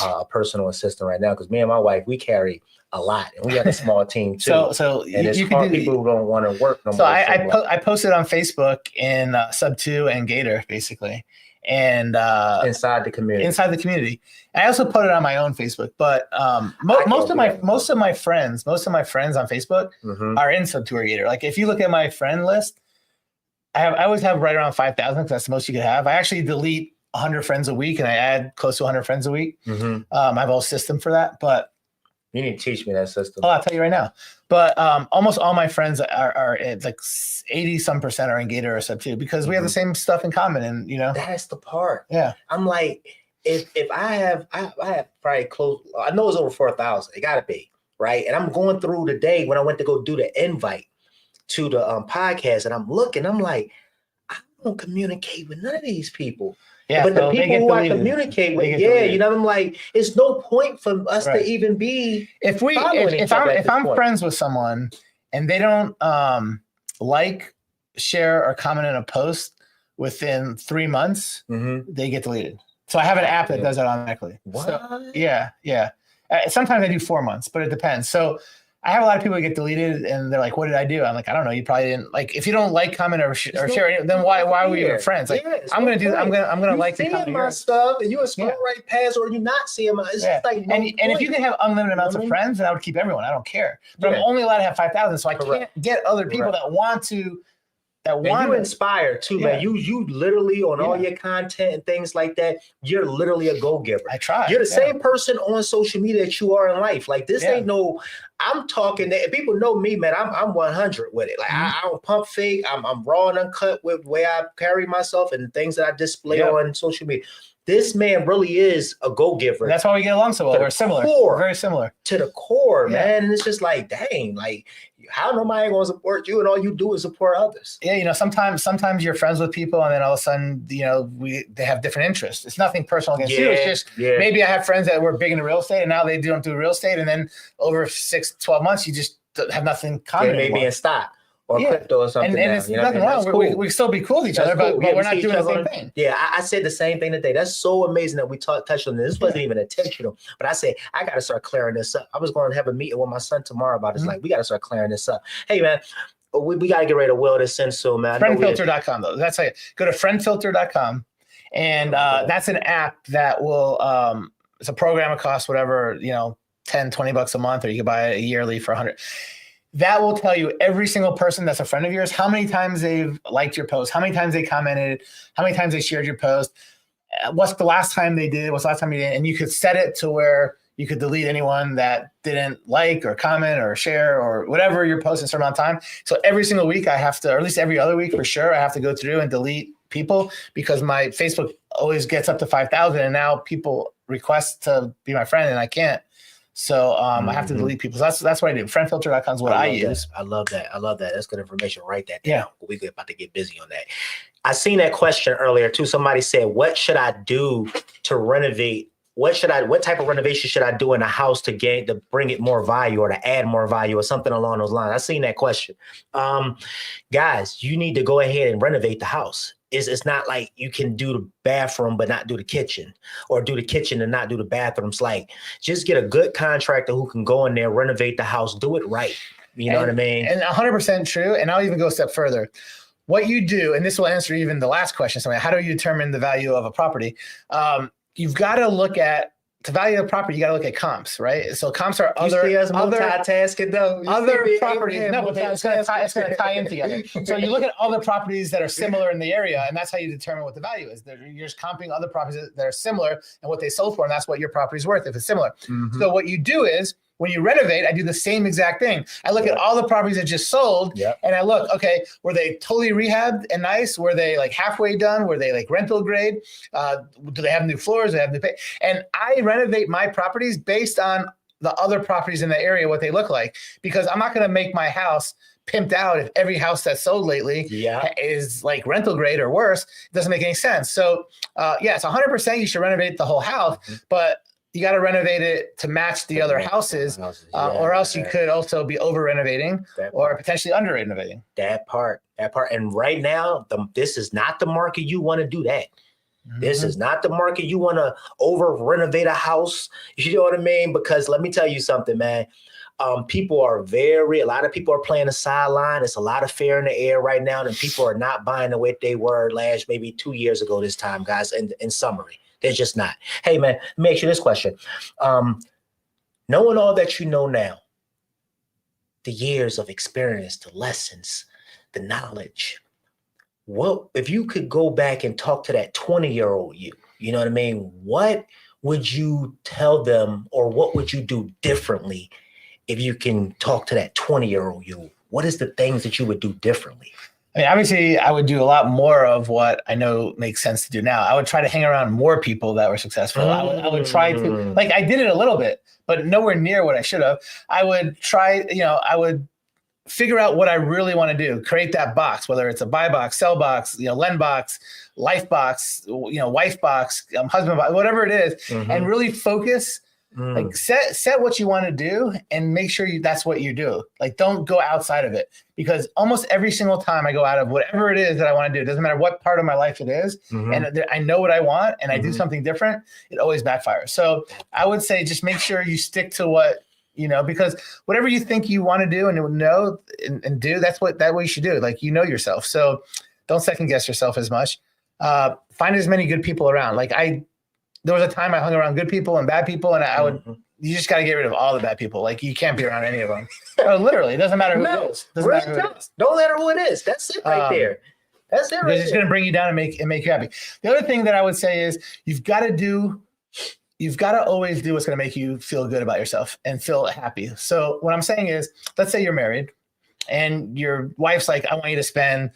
a personal assistant right now. Because me and my wife, we carry a lot, and we have a small team too. So and it's hard people who don't want to work no more. So I posted on Facebook in Sub2 and Gator basically, and inside the community. I also put it on my own Facebook, but most of my friends on Facebook are in Sub2 or Gator. Like if you look at my friend list, I always have right around 5,000 because that's the most you could have. I actually delete 100 friends a week, and I add close to 100 friends a week. I have a whole system for that, but. You need to teach me that system. Oh, I'll tell you right now. But almost all my friends are like 80% are in Gator or Sub2 because we have the same stuff in common. And that's the part. Yeah. I'm like, if I have probably close, I know it's over 4,000. It gotta be, right? And I'm going through the day when I went to go do the invite to the podcast, and I'm looking, I'm like, I don't communicate with none of these people. Yeah, but the people who I communicate with, I'm like, it's no point for us to even be. If I'm friends with someone and they don't like, share, or comment on a post within 3 months, they get deleted. So I have an app that does that automatically. What? So, yeah. Sometimes I do 4 months, but it depends. So I have a lot of people that get deleted, and they're like, "What did I do?" I'm like, "I don't know. You probably didn't like. If you don't like, comment, or share, then why are we even friends? Like, I'm gonna like the comment my stuff, and you scroll right past, or you not seeing my. It's just like and if you can have unlimited amounts of friends, then I would keep everyone. I don't care. But I'm only allowed to have 5,000, so I can't get other people that want to. And you inspire too, man. You literally on all your content and things like that, you're literally a go-giver. I try. You're the same person on social media that you are in life. Like this ain't no, I'm talking that people know me, man. I'm 100 with it. Like I don't pump fake. I'm raw and uncut with the way I carry myself and things that I display on social media. This man really is a go-giver. That's why we get along so well. We're similar. We're very similar. To the core, man. And it's just like, dang, like, how nobody gonna support you and all you do is support others? Yeah, sometimes you're friends with people and then all of a sudden, they have different interests. It's nothing personal against you. It's just maybe I have friends that were big into real estate and now they don't do real estate. And then over 6-12 months, you just have nothing common. Maybe in stock. or crypto or something. And now, it's you know what I nothing mean? wrong. That's cool. We can still be cool with each other, Cool. but we're not see doing each the other same thing. Yeah, I said the same thing today. That's so amazing that we touched on this. This wasn't even intentional, but I said I got to start clearing this up. I was going to have a meeting with my son tomorrow about this. Like, we got to start clearing this up. Hey, man, we got to get ready to will this in soon, man. Friendfilter.com, though. That's like, go to friendfilter.com, and that's an app that will, it's a program, it costs whatever, $10, $20 a month, or you can buy it yearly for $100. That will tell you every single person that's a friend of yours, how many times they've liked your post, how many times they commented, how many times they shared your post, what's the last time they did, what's the last time you did, and you could set it to where you could delete anyone that didn't like or comment or share or whatever you're posting a certain amount of time. So every single week I have to, or at least every other week for sure, I have to go through and delete people because my Facebook always gets up to 5,000, and now people request to be my friend and I can't. So I have to delete people. So that's what I do. Friendfilter.com is what I use. I love that. That's good information. Write that down. Yeah. We're about to get busy on that. I seen that question earlier too. Somebody said, what should I do to renovate? What type of renovation should I do in a house to bring it more value or to add more value or something along those lines? I seen that question. Guys, you need to go ahead and renovate the house. It's not like you can do the bathroom but not do the kitchen, or do the kitchen and not do the bathrooms. Like, just get a good contractor who can go in there, renovate the house, do it right. You know what I mean? And 100% true. And I'll even go a step further. What you do, and this will answer even the last question, so how do you determine the value of a property? You've got to look at the value of the property. You got to look at comps, right? So comps are other multitasking though. Other properties. No, but it's going to tie in together. So you look at other properties that are similar in the area, and that's how you determine what the value is. You're just comping other properties that are similar and what they sold for, and that's what your property's worth if it's similar. So what you do is, when you renovate, I do the same exact thing. I look at all the properties that just sold, and I look, okay, were they totally rehabbed and nice? Were they like halfway done? Were they like rental grade? Do they have new floors? Do they have new And I renovate my properties based on the other properties in the area, what they look like, because I'm not going to make my house pimped out if every house that's sold lately is like rental grade or worse. It doesn't make any sense. So it's 100% you should renovate the whole house, but you got to renovate it to match the other houses, or else you could also be over renovating or potentially under renovating. That part. And right now, this is not the market you want to do that. This is not the market you want to over renovate a house. You know what I mean? Because let me tell you something, man. A lot of people are playing the sideline. It's a lot of fear in the air right now, and people are not buying the way they were maybe 2 years ago this time, guys, in summary. They're just not. Hey, man, let me ask you this question. Knowing all that you know now, the years of experience, the lessons, the knowledge, what if you could go back and talk to that 20-year-old you? You know what I mean? What would you tell them, or what would you do differently if you can talk to that 20-year-old you? What is the things that you would do differently? I mean, obviously, I would do a lot more of what I know makes sense to do now. I would try to hang around more people that were successful. I would try to, like, I did it a little bit, but nowhere near what I should have. I would try, I would figure out what I really want to do, create that box, whether it's a buy box, sell box, lend box, life box, wife box, husband box, whatever it is, and really focus. Like set what you want to do and make sure that's what you do. Like, don't go outside of it, because almost every single time I go out of whatever it is that I want to do, it doesn't matter what part of my life it is, and I know what I want and I do something different, it always backfires. So I would say just make sure you stick to what, because whatever you think you want to do and know and do, that's what you should do. Like, yourself. So don't second guess yourself as much. Find as many good people around. Like, there was a time I hung around good people and bad people, and you just got to get rid of all the bad people. Like, you can't be around any of them. Literally, it doesn't matter who it is. Don't let her who it is. That's it right there. That's it right there. It's just going to bring you down and make you happy. The other thing that I would say is you've got to always do what's going to make you feel good about yourself and feel happy. So what I'm saying is, let's say you're married and your wife's like, I want you to spend,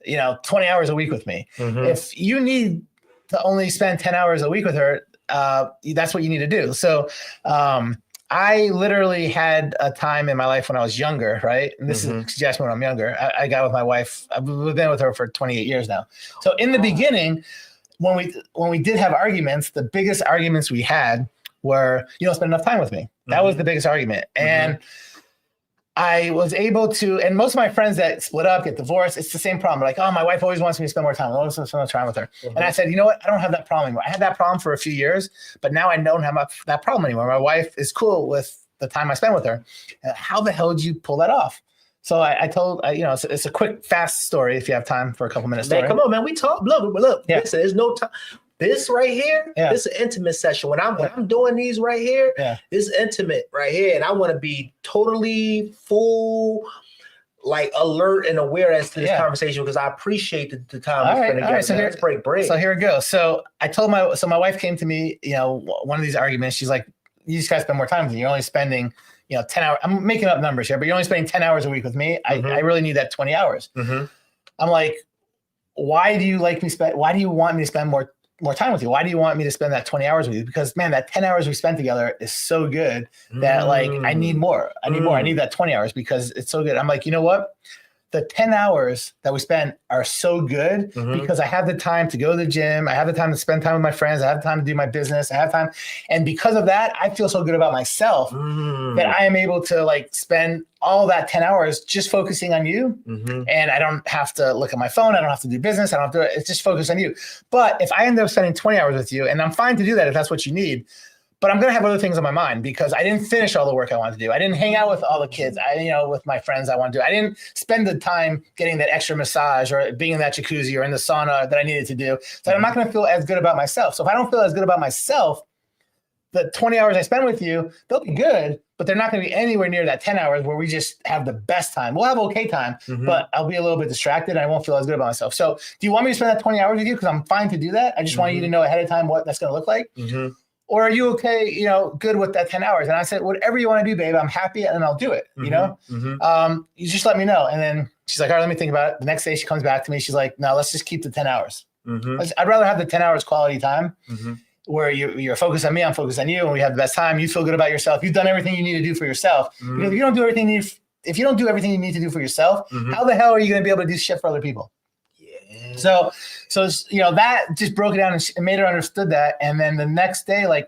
20 hours a week with me. If you need to only spend 10 hours a week with her, that's what you need to do. So I literally had a time in my life when I was younger, right? And this is just when I'm younger. I got with my wife. I've been with her for 28 years now. So in the beginning, when we did have arguments, the biggest arguments we had were, you don't spend enough time with me. That was the biggest argument. And I was able to, and most of my friends that split up, get divorced, it's the same problem. They're like, oh, my wife always wants me to spend more time. I always want to spend more time with her. And I said, you know what? I don't have that problem anymore. I had that problem for a few years, but now I don't have that problem anymore. My wife is cool with the time I spend with her. How the hell did you pull that off? So I told, it's a quick, fast story if you have time for a couple minutes. Man, come on, man. We talk. Look. Yeah. Listen, there's no time. This right here, this is an intimate session. When I'm doing these right here, this is intimate right here. And I want to be totally full, like alert and aware as to this conversation because I appreciate the time we spend together. So let's break bread. So here we go. So I told my wife came to me, one of these arguments, she's like, you just got to spend more time with me. You're only spending 10 hours. I'm making up numbers here, but you're only spending 10 hours a week with me. I really need that 20 hours. I'm like, why do you want me to spend more time with you? Why do you want me to spend that 20 hours with you? Because man, that 10 hours we spent together is so good that like, I need more. I need that 20 hours because it's so good. I'm like, you know what? The 10 hours that we spend are so good because I have the time to go to the gym. I have the time to spend time with my friends. I have the time to do my business. I have time. And because of that, I feel so good about myself that I am able to like spend all that 10 hours just focusing on you. And I don't have to look at my phone. I don't have to do business. I don't have to, it's just focus on you. But if I end up spending 20 hours with you, and I'm fine to do that if that's what you need, but I'm going to have other things on my mind because I didn't finish all the work I wanted to do. I didn't hang out with all the kids, with my friends I want to do. I didn't spend the time getting that extra massage or being in that jacuzzi or in the sauna that I needed to do. So I'm not going to feel as good about myself. So if I don't feel as good about myself, the 20 hours I spend with you, they'll be good, but they're not going to be anywhere near that 10 hours where we just have the best time. We'll have okay time, but I'll be a little bit distracted and I won't feel as good about myself. So do you want me to spend that 20 hours with you? Because I'm fine to do that. I just want you to know ahead of time what that's going to look like. Or are you okay, good with that 10 hours? And I said, whatever you want to do, babe, I'm happy and I'll do it, you just let me know. And then she's like, all right, let me think about it. The next day she comes back to me. She's like, no, let's just keep the 10 hours. I'd rather have the 10 hours quality time where you're focused on me, I'm focused on you, and we have the best time. You feel good about yourself. You've done everything you need to do for yourself. Because if you don't do everything you need to do for yourself, how the hell are you going to be able to do shit for other people? So that just broke it down and made her understood that. And then the next day,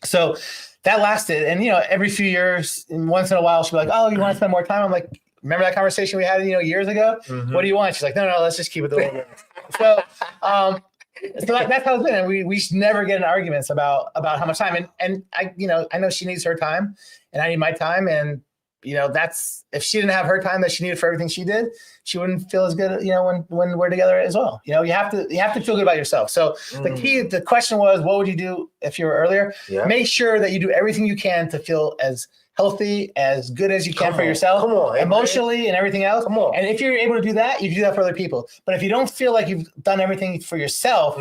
so that lasted. And, every few years, and once in a while, she'll be like, oh, you want to spend more time? I'm like, remember that conversation we had, years ago? What do you want? She's like, no, let's just keep it the way it is. So that's how it's been. And we never get in arguments about how much time. And I know she needs her time and I need my time. And, that's, if she didn't have her time that she needed for everything she did, she wouldn't feel as good, when we're together as well. You have to feel good about yourself. So the question was, what would you do if you were earlier? Make sure that you do everything you can to feel as healthy, as good as you can for yourself, emotionally and everything else. And if you're able to do that, you can do that for other people. But if you don't feel like you've done everything for yourself,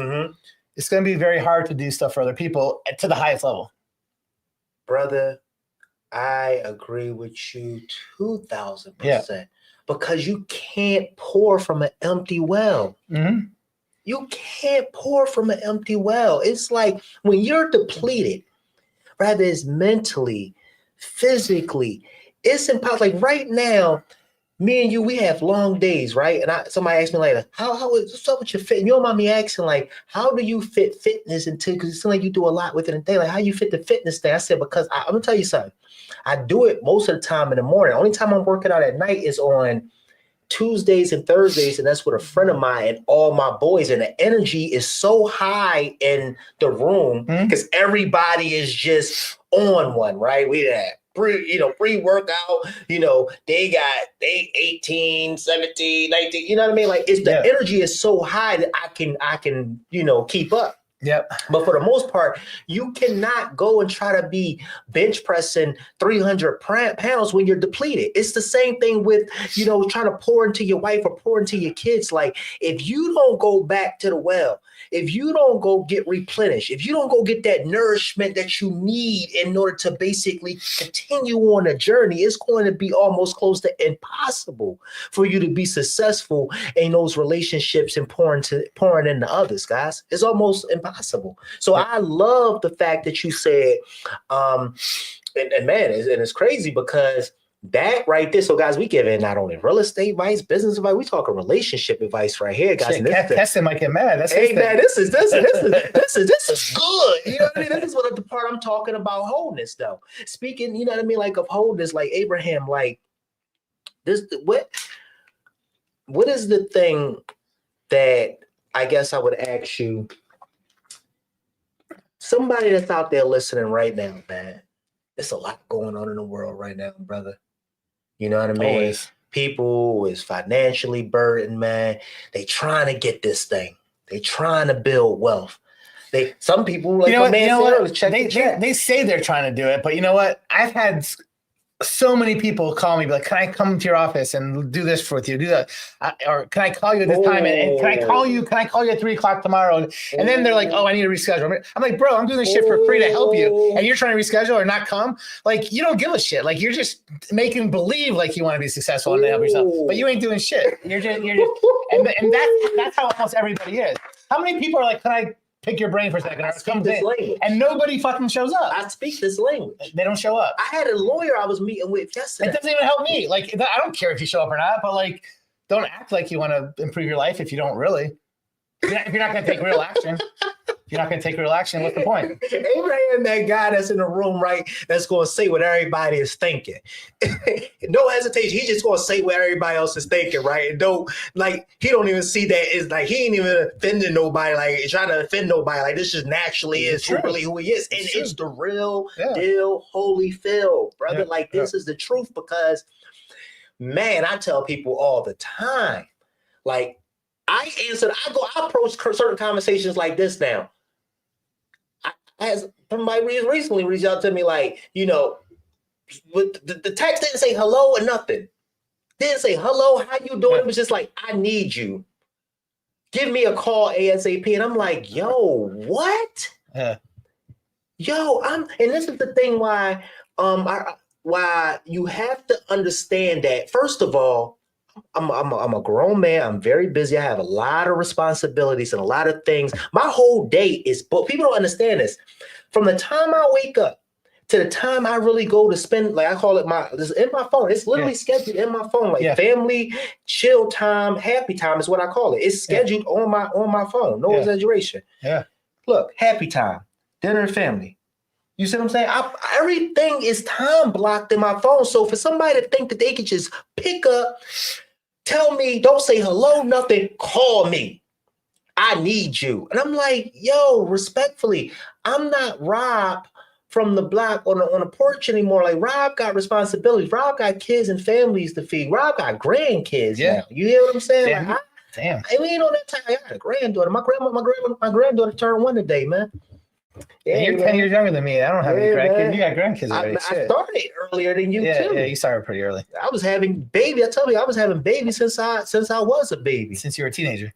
it's going to be very hard to do stuff for other people to the highest level. Brother, I agree with you 2,000%. Because you can't pour from an empty well. You can't pour from an empty well. It's like when you're depleted, whether it's mentally, physically, it's impossible. Like right now, me and you, we have long days, right? And somebody asked me later, what's up with your fit? And you don't mind me asking, like, how do you fit fitness into? Because it seems like you do a lot with it in the day. Like, how you fit the fitness thing? I said, because I'm gonna tell you something. I do it most of the time in the morning. The only time I'm working out at night is on Tuesdays and Thursdays, and that's with a friend of mine and all my boys. And the energy is so high in the room because everybody is just on one, right? We have pre-workout, they 18, 17, 19, you know what I mean? Like the energy is so high that I can, keep up. Yep. But for the most part, you cannot go and try to be bench pressing 300 pounds when you're depleted. It's the same thing with, trying to pour into your wife or pour into your kids. Like if you don't go back to the well, if you don't go get replenished, if you don't go get that nourishment that you need in order to basically continue on a journey, it's going to be almost close to impossible for you to be successful in those relationships and pouring into others, guys. It's almost impossible. So I love the fact that you said, and man, it's crazy because that right there. So guys, we giving not only real estate advice, business advice, we talking relationship advice right here, guys. Testing might get mad. This is good. You know what I mean? This is the part I'm talking about wholeness though. Speaking, you know what I mean? Like of wholeness, like Abraham, like what is the thing that I guess I would ask you? Somebody that's out there listening right now, man. There's a lot going on in the world right now, brother. You know what I mean? Always. People is financially burdened, man. They trying to get this thing. They trying to build wealth. Some people, like my man said, they say they're trying to do it, but you know what? I've had so many people call me, like, can I come to your office and do this with you? Do that, or can I call you at this time? And can I call you? Can I call you at 3:00 tomorrow? And then they're like, oh, I need to reschedule. I'm like, bro, I'm doing this shit for free to help you, and you're trying to reschedule or not come? Like, you don't give a shit. Like, you're just making believe like you want to be successful and help yourself, but you ain't doing shit. You're just, and that's how almost everybody is. How many people are like, can I pick your brain for a second? And nobody fucking shows up. I speak this language. They don't show up. I had a lawyer I was meeting with yesterday. It doesn't even help me. Like, I don't care if you show up or not, but like, don't act like you want to improve your life if you don't really. If you're not going to take real action. If you're not going to take real action, what's the point? Abraham, that guy that's in the room, right, that's going to say what everybody is thinking. No hesitation. He's just going to say what everybody else is thinking, right? And he don't even see that. It's like he ain't even offending nobody, like trying to offend nobody. Like, this just naturally is really who he is. And it's the real deal, holy Phil, brother. Yeah. Like, this is the truth because, man, I tell people all the time, like, I approach certain conversations like this now. As somebody recently reached out to me, like, you know, with the text didn't say hello or nothing. Didn't say hello, how you doing? It was just like, I need you. Give me a call ASAP. And I'm like, yo, what? Yeah. Yo, and this is the thing why you have to understand that, first of all, I'm a grown man. I'm very busy. I have a lot of responsibilities and a lot of things. My whole day is booked. People don't understand this. From the time I wake up to the time I really go to spend, like I call it this in my phone. It's literally scheduled in my phone, like family, chill time, happy time is what I call it. It's scheduled on my phone. No exaggeration. Yeah. Look, happy time, dinner and family. You see what I'm saying? Everything is time blocked in my phone. So for somebody to think that they could just pick up, tell me, don't say hello, nothing, call me. I need you. And I'm like, yo, respectfully, I'm not Rob from the block on the porch anymore. Like, Rob got responsibilities. Rob got kids and families to feed. Rob got grandkids now. You hear what I'm saying? Damn. We ain't on that time. I got a granddaughter. My granddaughter turned 1 today, man. Yeah, you're 10 years younger than me. I don't have any grandkids. Man. You got grandkids already. I started earlier than you too. Yeah, you started pretty early. I was having babies. I tell you, I was having babies since I was a baby. Since you were a teenager.